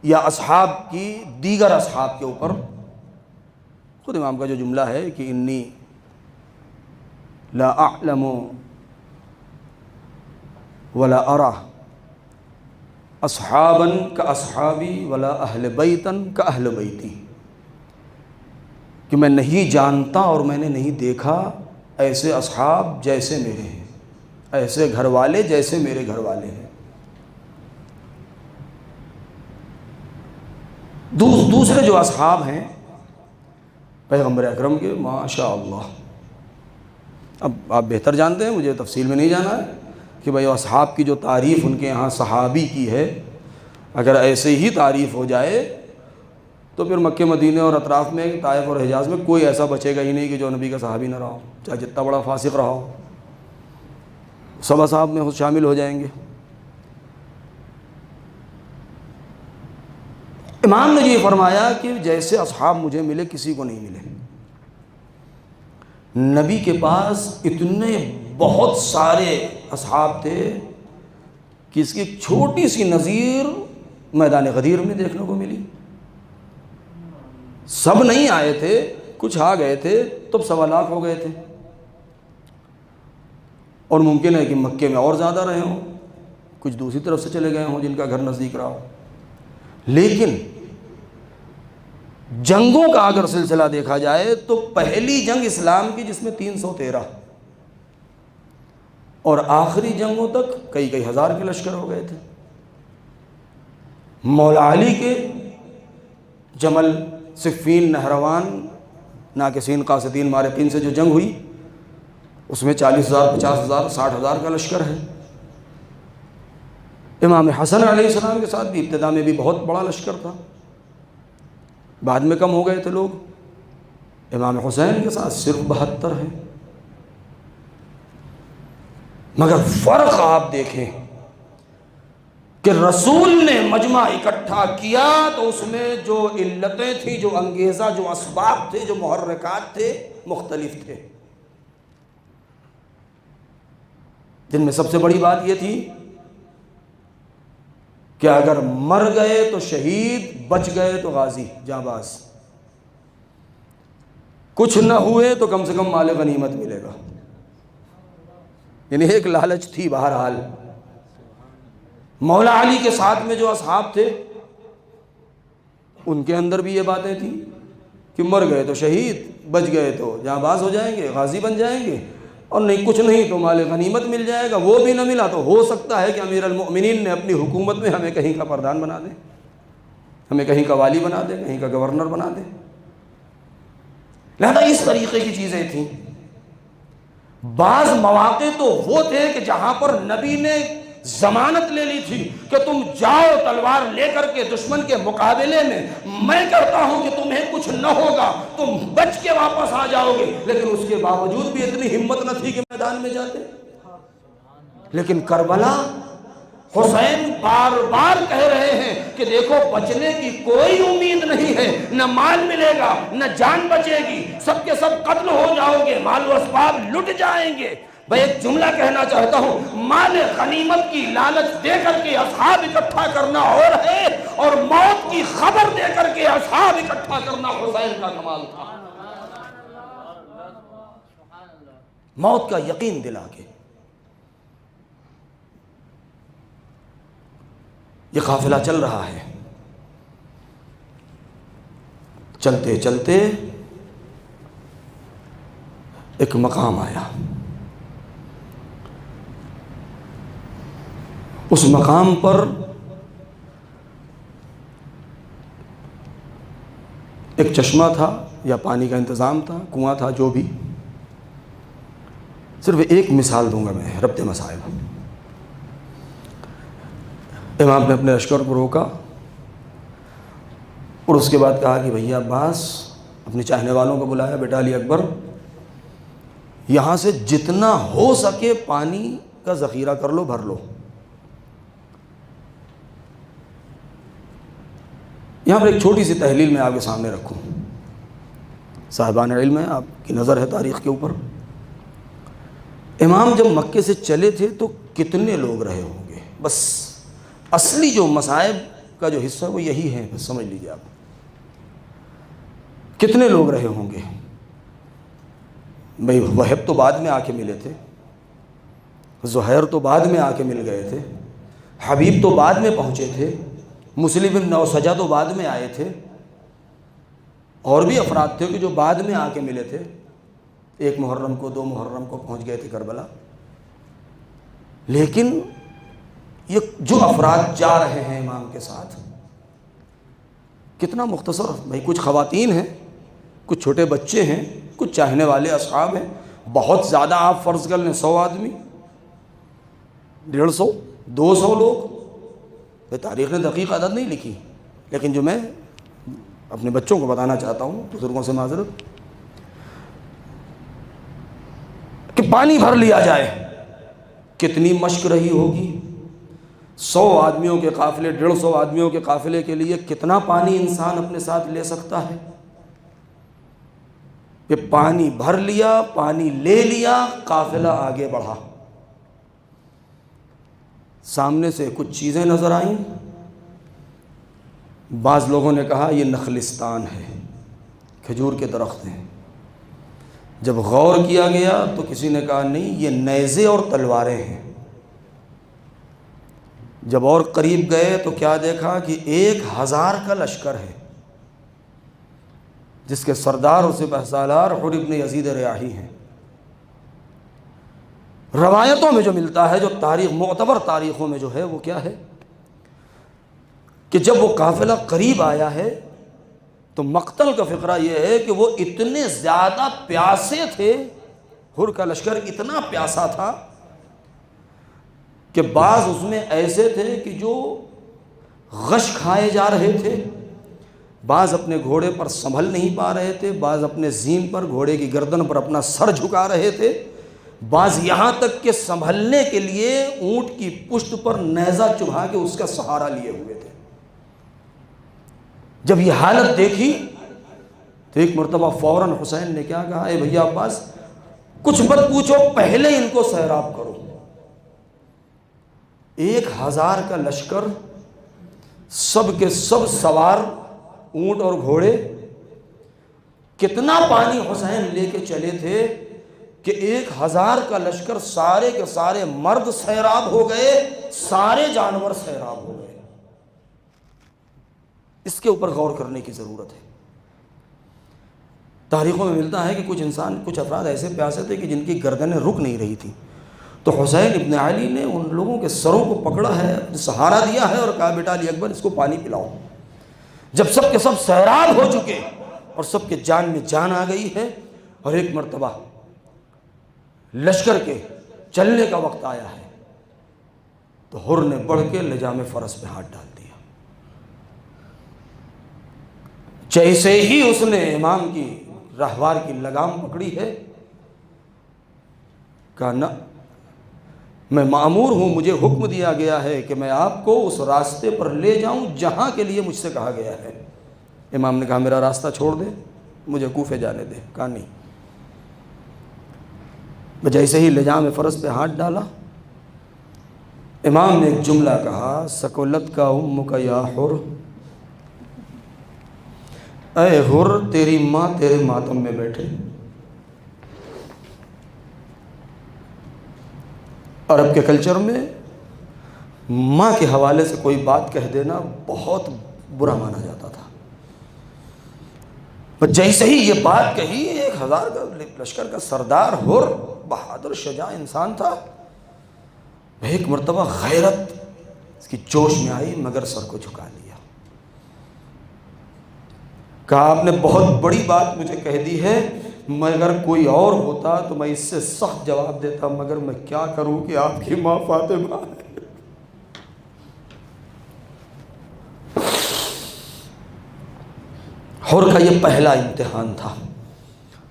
یا اصحاب کی دیگر اصحاب کے اوپر، خود امام کا جو جملہ ہے کہ انی لا اعلم ولا ارى اصحابا کاصحابی ولا اہل بیتا کاہل بیتی، کہ میں نہیں جانتا اور میں نے نہیں دیکھا ایسے اصحاب جیسے میرے ہیں، ایسے گھر والے جیسے میرے گھر والے ہیں۔ دوسرے جو اصحاب ہیں پیغمبر اکرم کے، ماشاء اللہ، اب آپ بہتر جانتے ہیں، مجھے تفصیل میں نہیں جانا ہے کہ بھائی اصحاب کی جو تعریف ان کے یہاں صحابی کی ہے، اگر ایسے ہی تعریف ہو جائے تو پھر مکہ مدینے اور اطراف میں، طائف اور حجاز میں کوئی ایسا بچے گا ہی نہیں کہ جو نبی کا صحابی نہ رہا ہو، چاہے جتنا بڑا فاسق رہا ہو، سب اصحاب میں شامل ہو جائیں گے۔ امام نے یہ فرمایا کہ جیسے اصحاب مجھے ملے کسی کو نہیں ملے۔ نبی کے پاس اتنے بہت سارے اصحاب تھے کہ اس کی ایک چھوٹی سی نظیر میدان غدیر میں دیکھنے کو ملی۔ سب نہیں آئے تھے، کچھ آ گئے تھے، تب 1.25 لاکھ ہو گئے تھے، اور ممکن ہے کہ مکے میں اور زیادہ رہے ہوں، کچھ دوسری طرف سے چلے گئے ہوں جن کا گھر نزدیک رہا ہو۔ لیکن جنگوں کا اگر سلسلہ دیکھا جائے تو پہلی جنگ اسلام کی جس میں 313 اور آخری جنگوں تک کئی ہزار کے لشکر ہو گئے تھے۔ مولا علی کے جمل، صفین، نہروان، ناکسین، قاسطین، مارقین سے جو جنگ ہوئی اس میں 40,000، 50,000، 60,000 کا لشکر ہے۔ امام حسن علیہ السلام کے ساتھ بھی ابتدا میں بھی بہت بڑا لشکر تھا، بعد میں کم ہو گئے تھے لوگ۔ امام حسین کے ساتھ صرف 72 ہیں۔ مگر فرق آپ دیکھیں کہ رسول نے مجمع اکٹھا کیا تو اس میں جو علتیں تھیں، جو انگیزہ، جو اسباب تھے، جو محرکات تھے، مختلف تھے، جن میں سب سے بڑی بات یہ تھی کہ اگر مر گئے تو شہید، بچ گئے تو غازی، جانباز، کچھ نہ ہوئے تو کم سے کم مال غنیمت ملے گا۔ یعنی ایک لالچ تھی بہرحال۔ مولا علی کے ساتھ میں جو اصحاب تھے ان کے اندر بھی یہ باتیں تھیں کہ مر گئے تو شہید، بچ گئے تو جانباز ہو جائیں گے، غازی بن جائیں گے، اور نہیں کچھ نہیں تو مال غنیمت مل جائے گا۔ وہ بھی نہ ملا تو ہو سکتا ہے کہ امیر المؤمنین نے اپنی حکومت میں ہمیں کہیں کا پردھان بنا دیں، ہمیں کہیں کا والی بنا دیں، کہیں کا گورنر بنا دیں۔ لہذا اس طریقے کی چیزیں تھیں۔ بعض مواقع تو وہ تھے کہ جہاں پر نبی نے ضمانت لے لی تھی کہ تم جاؤ تلوار لے کر کے دشمن کے مقابلے میں کہتا ہوں کہ تمہیں کچھ نہ ہوگا، تم بچ کے واپس آ جاؤ گے، لیکن اس کے باوجود بھی اتنی ہمت نہ تھی کہ میدان میں جاتے۔ لیکن کربلا، حسین بار بار کہہ رہے ہیں کہ دیکھو بچنے کی کوئی امید نہیں ہے، نہ مال ملے گا، نہ جان بچے گی، سب کے سب قتل ہو جاؤ گے، مال و اسباب لٹ جائیں گے۔ میں ایک جملہ کہنا چاہتا ہوں، مال غنیمت کی لالچ دے کر کے اصحاب اکٹھا کرنا اور ہے، اور موت کی خبر دے کر کے اصحاب اکٹھا کرنا حسین کا کمال تھا۔ موت کا یقین دلا کے یہ قافلہ چل رہا ہے۔ چلتے چلتے ایک مقام آیا، اس مقام پر ایک چشمہ تھا یا پانی کا انتظام تھا، کنواں تھا، جو بھی۔ صرف ایک مثال دوں گا میں، ربط مسائل۔ امام نے اپنے لشکر کو روکا اور اس کے بعد کہا کہ بھیا عباس، اپنے چاہنے والوں کو بلایا، بیٹا علی اکبر، یہاں سے جتنا ہو سکے پانی کا ذخیرہ کر لو، بھر لو۔ یہاں پر ایک چھوٹی سی تحلیل میں آپ کے سامنے رکھوں، صاحبان علم ہے، آپ کی نظر ہے تاریخ کے اوپر۔ امام جب مکے سے چلے تھے تو کتنے لوگ رہے ہوں گے؟ بس اصلی جو مصائب کا جو حصہ وہ یہی ہے، بس سمجھ لیجیے آپ، کتنے لوگ رہے ہوں گے؟ بھائی وہب تو بعد میں آ کے ملے تھے، زہیر تو بعد میں آ کے مل گئے تھے، حبیب تو بعد میں پہنچے تھے، مسلم بن نوسجہ تو بعد میں آئے تھے، اور بھی افراد تھے کہ جو بعد میں آ کے ملے تھے، 1 محرم کو 2 محرم کو پہنچ گئے تھے کربلا۔ لیکن یہ جو افراد جا رہے ہیں امام کے ساتھ، کتنا مختصر، بھائی کچھ خواتین ہیں، کچھ چھوٹے بچے ہیں، کچھ چاہنے والے اصحاب ہیں، بہت زیادہ آپ فرض کر لیں 100 آدمی، 150 200 لوگ، یہ تاریخ نے دقیق عدد نہیں لکھی، لیکن جو میں اپنے بچوں کو بتانا چاہتا ہوں، بزرگوں سے معذرت، کہ پانی بھر لیا جائے، کتنی مشق رہی ہوگی؟ 100 آدمیوں کے قافلے، 150 آدمیوں کے قافلے کے لیے کتنا پانی انسان اپنے ساتھ لے سکتا ہے؟ کہ پانی بھر لیا، پانی لے لیا، قافلہ آگے بڑھا، سامنے سے کچھ چیزیں نظر آئیں، بعض لوگوں نے کہا یہ نخلستان ہے، کھجور کے درخت ہیں، جب غور کیا گیا تو کسی نے کہا نہیں یہ نیزے اور تلواریں ہیں، جب اور قریب گئے تو کیا دیکھا کہ 1000 کا لشکر ہے، جس کے سردار اور سپہ سالار حر ابن یزید ریاحی ہیں۔ روایتوں میں جو ملتا ہے، جو تاریخ معتبر تاریخوں میں جو ہے وہ کیا ہے کہ جب وہ قافلہ قریب آیا ہے تو مقتل کا فقرہ یہ ہے کہ وہ اتنے زیادہ پیاسے تھے، حر کا لشکر اتنا پیاسا تھا کہ بعض اس میں ایسے تھے کہ جو غش کھائے جا رہے تھے، بعض اپنے گھوڑے پر سنبھل نہیں پا رہے تھے، بعض اپنے زین پر، گھوڑے کی گردن پر اپنا سر جھکا رہے تھے، بعض یہاں تک کہ سنبھلنے کے لیے اونٹ کی پشت پر نیزہ چبھا کے اس کا سہارا لیے ہوئے تھے۔ جب یہ حالت دیکھی تو ایک مرتبہ فوراً حسین نے کیا کہا، اے بھیا عباس کچھ مت پوچھو، پہلے ان کو سیراب کرو۔ 1000 کا لشکر، سب کے سب سوار، اونٹ اور گھوڑے، کتنا پانی حسین لے کے چلے تھے کہ 1000 کا لشکر، سارے کے سارے مرد سیراب ہو گئے، سارے جانور سیراب ہو گئے۔ اس کے اوپر غور کرنے کی ضرورت ہے۔ تاریخوں میں ملتا ہے کہ کچھ افراد ایسے پیاسے تھے کہ جن کی گردنیں رک نہیں رہی تھی، تو حسین ابن علی نے ان لوگوں کے سروں کو پکڑا ہے، سہارا دیا ہے اور کہا بیٹا علی اکبر اس کو پانی پلاؤ۔ جب سب کے سب سیراب ہو چکے اور سب کے جان میں جان آ گئی ہے اور ایک مرتبہ لشکر کے چلنے کا وقت آیا ہے تو حر نے بڑھ کے لجام فرس پہ ہاتھ ڈال دیا۔ جیسے ہی اس نے امام کی رہوار کی لگام پکڑی ہے، کہا نہ، میں مأمور ہوں، مجھے حکم دیا گیا ہے کہ میں آپ کو اس راستے پر لے جاؤں جہاں کے لیے مجھ سے کہا گیا ہے۔ امام نے کہا میرا راستہ چھوڑ دے، مجھے کوفے جانے دے۔ کہا نہیں۔ جیسے ہی لجام فرس پہ ہاتھ ڈالا، امام نے ایک جملہ کہا، سکولت کا امک یا حر، اے حر تیری ماں تیرے ماتم میں بیٹھے۔ عرب کے کلچر میں ماں کے حوالے سے کوئی بات کہہ دینا بہت برا مانا جاتا تھا۔ جیسے ہی یہ بات کہی، 1000 کا لشکر کا سردار حر بہادر شجاع انسان تھا، ایک مرتبہ غیرت اس کی جوش میں آئی مگر سر کو جھکا لیا۔ کہا آپ نے بہت بڑی بات مجھے کہہ دی ہے، مگر کوئی اور ہوتا تو میں اس سے سخت جواب دیتا، مگر میں کیا کروں کہ آپ کی ماں فاطمہ ہے۔ حر کا یہ پہلا امتحان تھا۔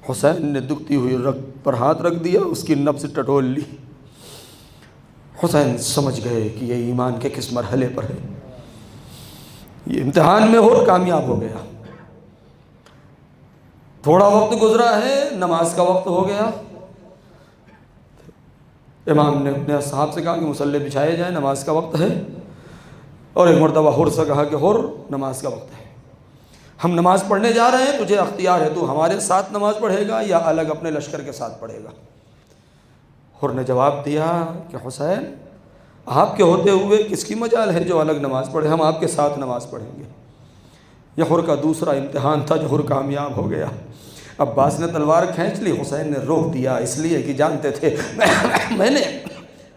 حسین نے دکھتی ہوئی رگ پر ہاتھ رکھ دیا، اس کی نبض ٹٹول لی۔ حسین سمجھ گئے کہ یہ ایمان کے کس مرحلے پر ہے۔ یہ امتحان میں حر کامیاب ہو گیا۔ تھوڑا وقت گزرا ہے، نماز کا وقت ہو گیا، امام نے اپنے اصحاب سے کہا کہ مصلی بچھائے جائیں، نماز کا وقت ہے، اور ایک مرتبہ حر سے کہا کہ حر نماز کا وقت ہے، ہم نماز پڑھنے جا رہے ہیں، تجھے اختیار ہے، تو ہمارے ساتھ نماز پڑھے گا یا الگ اپنے لشکر کے ساتھ پڑھے گا؟ حر نے جواب دیا کہ حسین، آپ کے ہوتے ہوئے کس کی مجال ہے جو الگ نماز پڑھے، ہم آپ کے ساتھ نماز پڑھیں گے۔ یہ حر کا دوسرا امتحان تھا جو حر کامیاب ہو گیا۔ عباس نے تلوار کھینچ لی، حسین نے روک دیا، اس لیے کہ جانتے تھے میں نے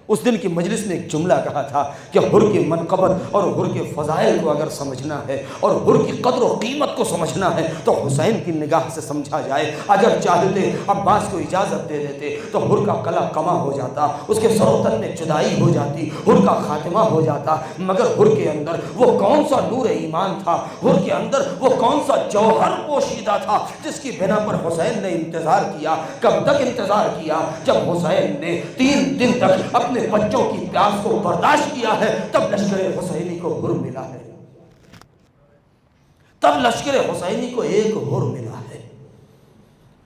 اس دن کی مجلس میں ایک جملہ کہا تھا کہ حر کی منقبت اور حر کے فضائل کو اگر سمجھنا ہے اور حر کی قدر و قیمت کو سمجھنا ہے تو حسین کی نگاہ سے سمجھا جائے۔ اگر چاہتے عباس کو اجازت دے دیتے تو حر کا قلع کما ہو جاتا، اس کے سر و تن میں جدائی ہو جاتی، حر کا خاتمہ ہو جاتا، مگر حر کے اندر وہ کون سا نور ایمان تھا، حر کے اندر وہ کون سا جوہر پوشیدہ تھا جس کی بنا پر حسین نے انتظار کیا۔ کب تک انتظار کیا؟ جب حسین نے 3 دن تک اپنے بچوں کی پیاس کو برداشت کیا ہے، تب لشکر حسینی کو حر ملا ہے، تب لشکر حسینی کو ایک حر ملا ہے۔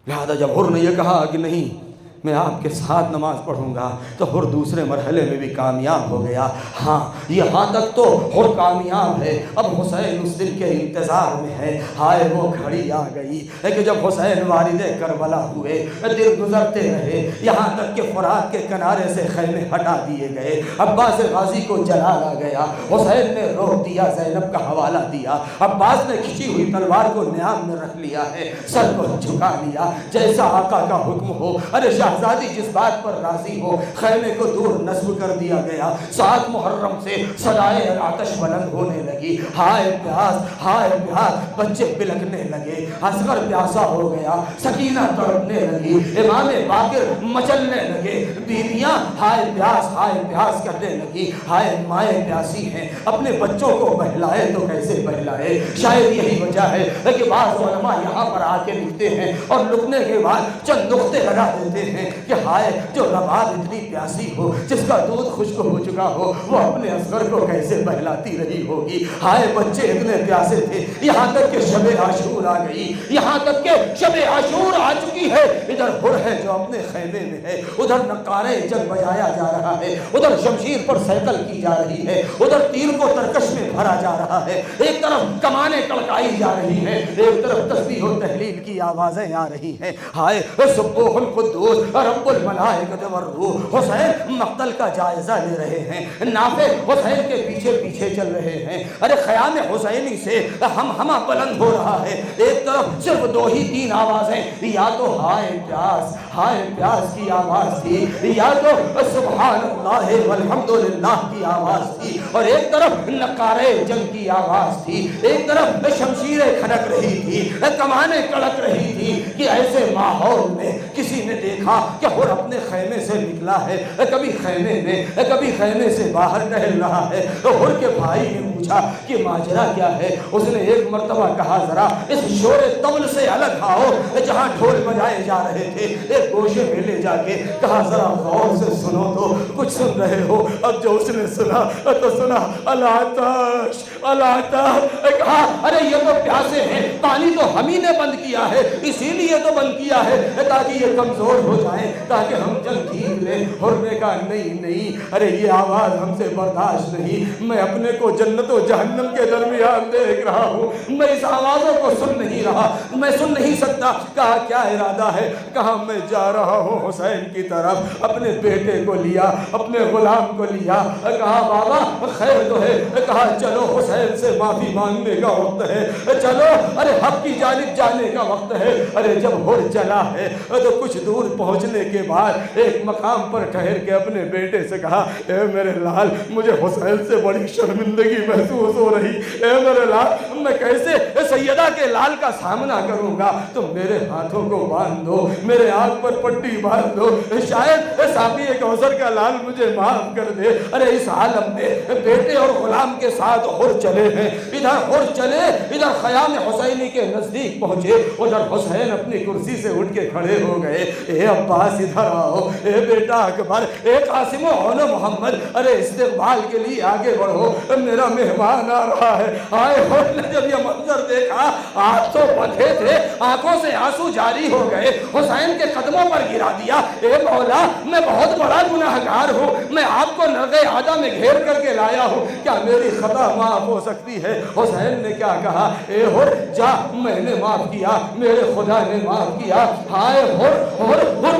لہذا جب حر نے یہ کہا کہ نہیں میں آپ کے ساتھ نماز پڑھوں گا تو حر دوسرے مرحلے میں بھی کامیاب ہو گیا۔ ہاں یہاں تک تو حر کامیاب ہے، اب حسین اس دن کے انتظار میں ہے۔ ہائے وہ گھڑی آ گئی ہے کہ جب حسین والد کربلا ہوئے، دن گزرتے رہے، یہاں تک کہ فرات کے کنارے سے خیمے ہٹا دیے گئے، عباس غازی کو جلال آ گیا، حسین نے روک دیا، زینب کا حوالہ دیا، عباس نے کھچی ہوئی تلوار کو نیام میں رکھ لیا ہے، سر کو جھکا لیا، جیسا آقا کا حکم ہو۔ ارے شہزادی جس بات پر راضی ہو، خیمے کو دور نصب کر دیا گیا۔ 7 محرم سے صدائے آتش بلند ہونے لگی، ہائے پیاس، ہائے پیاس، بچے بلکنے لگے، اصغر پیاسا ہو گیا، سکینہ تڑپنے لگی، امام باقر مچلنے لگے، بیویاں ہائے پیاس کرنے لگی۔ ہائے مائیں پیاسی ہیں، اپنے بچوں کو بہلائے تو کیسے بہلائے؟ شاید یہی وجہ ہے کہ بعض علماء یہاں پر آ کے لکھتے ہیں اور لکھنے کے بعد چند نقطے لگا دیتے ہیں کہ ہائے جو رباب اتنی پیاسی ہو، جس کا دودھ خشک ہو چکا ہو، وہ اپنے اصغر کو کیسے بہلاتی رہی ہوگی؟ ہائے بچے اتنے پیاسے تھے، یہاں تک کہ شب عاشور آ گئی، یہاں تک کہ شب عاشور آ چکی ہے۔ ادھر حر ہے جو اپنے خیمے میں ہے، ادھر نقارے جگ بجایا جا رہا ہے، ادھر شمشیر پر سیکل کی جا رہی ہے، ادھر تیر کو ترکش میں بھرا جا رہا ہے، ایک طرف کمانیں کڑکائی جا رہی ہیں، ایک طرف تسبیح و تحلیل کی آوازیں آ رہی ہیں۔ ہائے سبوح القدوس رب الملائکۃ والروح۔ حسین مقتل کا جائزہ لے رہے ہیں، نافع حسین کے پیچھے پیچھے چل رہے ہیں۔ ارے خیام حسینی سے ہمہ بلند ہو رہا ہے، ایک طرف صرف 2 ہی 3 آوازیں، یا تو ہائے پیاس کی آواز تھی، یا تو سبحان اللہ والحمدللہ کی آواز تھی، اور ایک طرف نقارے جنگ کی آواز تھی، ایک طرف شمشیریں کھڑک رہی تھی، کمانیں کڑک رہی تھی کہ ایسے ماحول میں کسی نے دیکھا کہ حر اپنے خیمے سے نکلا ہے، کبھی خیمے میں کبھی خیمے سے باہر ٹہل رہا ہے۔ تو حر کے بھائی نے پوچھا کہ ماجرا کیا ہے؟ اس نے ایک مرتبہ کہا ذرا اس شور طبل سے الگ آؤ جہاں ڈھول بجائے جا رہے تھے، ایک گوشے میں لے جا کے کہا ذرا غور سے سنو تو کچھ سن رہے ہو؟ اب جو اس نے سنا تو سنا العطش العطش، کہا ارے یہ تو پیاسے ہیں، پانی تو ہم ہی نے بند کیا ہے، اسی لیے تو بند کیا ہے تاکہ یہ کمزور ہو جائیں، تاکہ ہم جلد جیت لیں۔ حر نے کہا نہیں، ارے یہ آواز ہم سے برداشت نہیں، میں اپنے کو جنت و جہنم کے درمیان دیکھ رہا ہوں، میں اس آوازوں کو سن نہیں رہا، میں سن نہیں سکتا۔ کہا کیا ارادہ ہے؟ کہا میں جا رہا ہوں حسین کی طرف، اپنے بیٹے کو لیا، اپنے غلام کو لیا۔ کہا بابا خیر تو ہے؟ کہا چلو حسین سے معافی مانگنے کا وقت ہے، چلو ارے حق کی جانب جانے کا وقت ہے۔ ارے جب حر چلا ہے تو کچھ دور پہنچنے کے بعد ایک مقام پر ٹھہر کے اپنے بیٹے سے کہا اے میرے لال مجھے حسین سے بڑی شرمندگی محسوس ہو رہی، اے میرے لال میں کیسے سیدہ کے لال کا سامنا کروں گا؟ تم میرے ہاتھوں کو باندھ دو، میرے آنکھ پر پٹی باندھ دو، شاید ساقی کوثر کا لال مجھے معاف کر دے۔ ارے اس عالم میں بیٹے اور غلام کے ساتھ حر چلے ہیں، ادھر حر چلے، ادھر خیام حسینی کے نزدیک پہنچے، ادھر حسین اپنی کرسی سے اٹھ کے کھڑے ہو گئے۔ اے عباس ادھر آؤ، اے بیٹا اکبر، اے قاسم و اولو محمد، ارے استقبال کے لیے آگے بڑھو، میرا مہمان آ رہا ہے۔ آئے حر نے جب یہ منظر دیکھا دیکھا آنکھ تو بندھے تھے، آنکھوں سے آنسو جاری ہو گئے، حسین کے قدموں پر گرا دیا، اے مولا میں بہت بڑا گناہگار ہوں، میں آپ کو نرغِ عادہ میں گھیر کر کے لایا ہوں، کیا میری خطا معاف ہو سکتی ہے؟ حسین نے کیا کہا، اے ہر جا، میں نے معاف کیا، میرے خدا نے معاف کیا۔ ہائے ہر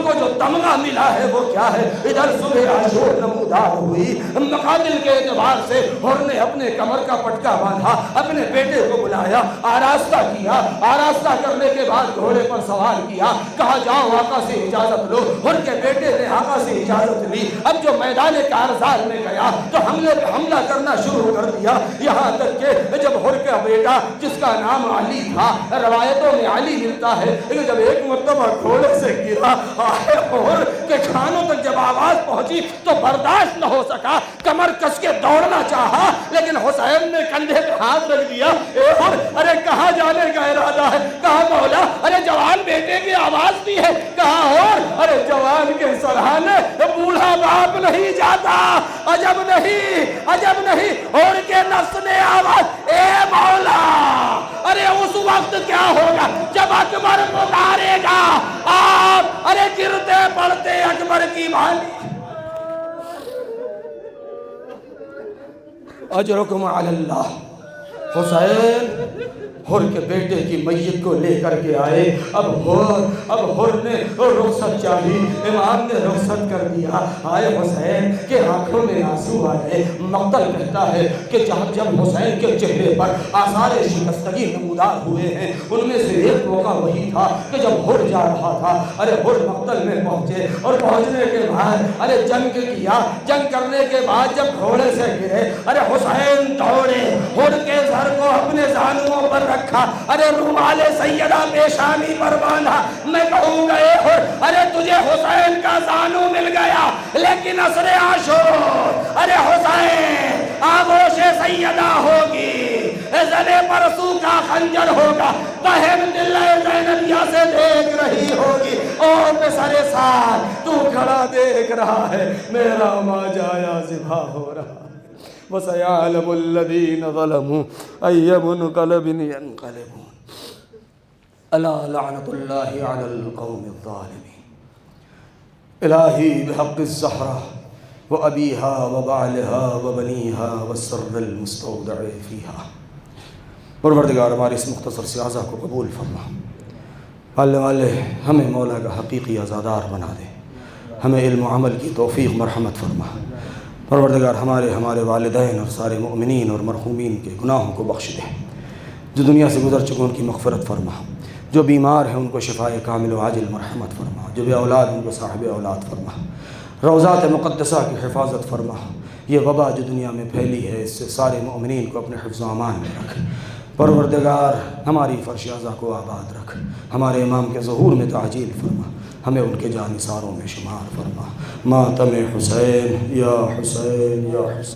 کو جو تمغہ ملا ہے وہ کیا ہے؟ ادھر صبح عاشور نمودار ہوئی، مقاتل کے اعتبار سے ہر نے اپنے کمر کا پٹکا باندھا، اپنے بیٹے کو بلایا، آراستہ کیا، آراستہ کرنے کے بعد گھوڑے پر سوار کیا، کہا جاؤ آقا سے اجازت لو۔ ہر کے بیٹے نے آقا سے اجازت لی، اب جو میدان کارزال میں گیا تو حملے پہ حملہ کرنا شروع کر دیا، یہاں تک کہ جب ہر کا بیٹا جس کا نام علی تھا، روایتوں میں علی ملتا ہے، لیکن جب ایک مرتبہ گھوڑے سے گرا، ہر کے کھانوں تک جب آواز پہنچی تو برداشت نہ ہو سکا، کمر کس کے دوڑنا چاہا، لیکن حسین نے کندھے پہ ہاتھ رکھ دیا، اے ہر ارے کہاں جانے کا ارادہ ہے؟ کہا مولا ارے جوان بیٹے کی آواز بھی ہے، کہا ہر ارے جوان کے سرہانے بوڑھا باپ نہیں جاتا، عجب نہیں، اور کے نفس نے آواز، اے مولا ارے اس وقت کیا ہوگا جب اکبر پکارے گا، آپ ارے گرتے پڑتے اکبر کی بھالی، اجرکم علی اللہ۔ حسین ہر کے بیٹے کی میت کو لے کر کے آئے، اب ہر نے رخصت چاہی، امام نے رخصت کر دیا، آئے حسین کے آنکھوں میں آنسو آئے۔ مقتل کہتا ہے کہ جب حسین کے چہرے پر آثار شکستگی نمودار ہوئے ہیں، ان میں سے ایک موقع وہی تھا کہ جب ہر جا رہا تھا، ارے ہر مقتل میں پہنچے، اور پہنچنے کے بعد ارے جنگ کیا، جنگ کرنے کے بعد جب گھوڑے سے گرے، ارے حسین دوڑے، ہر کے سر کو اپنے زانوؤں پر رکھا، ارے رومال سیدہ پیشانی پر باندھا، میں کہوں گا اے ہر ارے تجھے حسین کا زانو مل گیا، لیکن عصر عاشور ارے حسین آغوش سیدہ ہوگی، زلے پرسو کا خنجر ہوگا، بہن دل زینبیہ سے دیکھ رہی ہوگی، اور پہ سر ساتھ تو کھڑا دیکھ رہا ہے، میرا ماں جایا ذبح ہو رہا، وَسَيَعْلَمُ الَّذِينَ ظَلَمُوا أَيَّ مُنْقَلَبٍ يَنْقَلِبُونَ أَلَا لَعْنَةُ اللَّهِ عَلَى الْقَوْمِ الظَّالِمِينَ۔ الہی بحق الزہرہ وَأَبِيهَا وَبَعْلِهَا وَبَنِيهَا وَالسِّرِّ الْمُسْتَوْدَعِ فِيهَا، پروردگار ہماری اس مختصر سی عزا کو قبول فرما، والے ہمیں مولا کا حقیقی عزادار بنا دے، ہمیں علم و عمل کی توفیق مرحمت فرما، پروردگار ہمارے والدین اور سارے مؤمنین اور مرحومین کے گناہوں کو بخش دے، جو دنیا سے گزر چکے ان کی مغفرت فرما، جو بیمار ہیں ان کو شفائے کامل و عاجل مرحمت فرما، جو بے اولاد ان کو صاحب اولاد فرما، روضات مقدسہ کی حفاظت فرما، یہ وبا جو دنیا میں پھیلی ہے اس سے سارے مؤمنین کو اپنے حفظ و امان میں رکھ، پروردگار ہماری فرش عزا کو آباد رکھ، ہمارے امام کے ظہور میں تعجیل فرما، ہمیں ان کے جانثاروں میں شمار فرما، ماتم حسین یا حسین یا حسین۔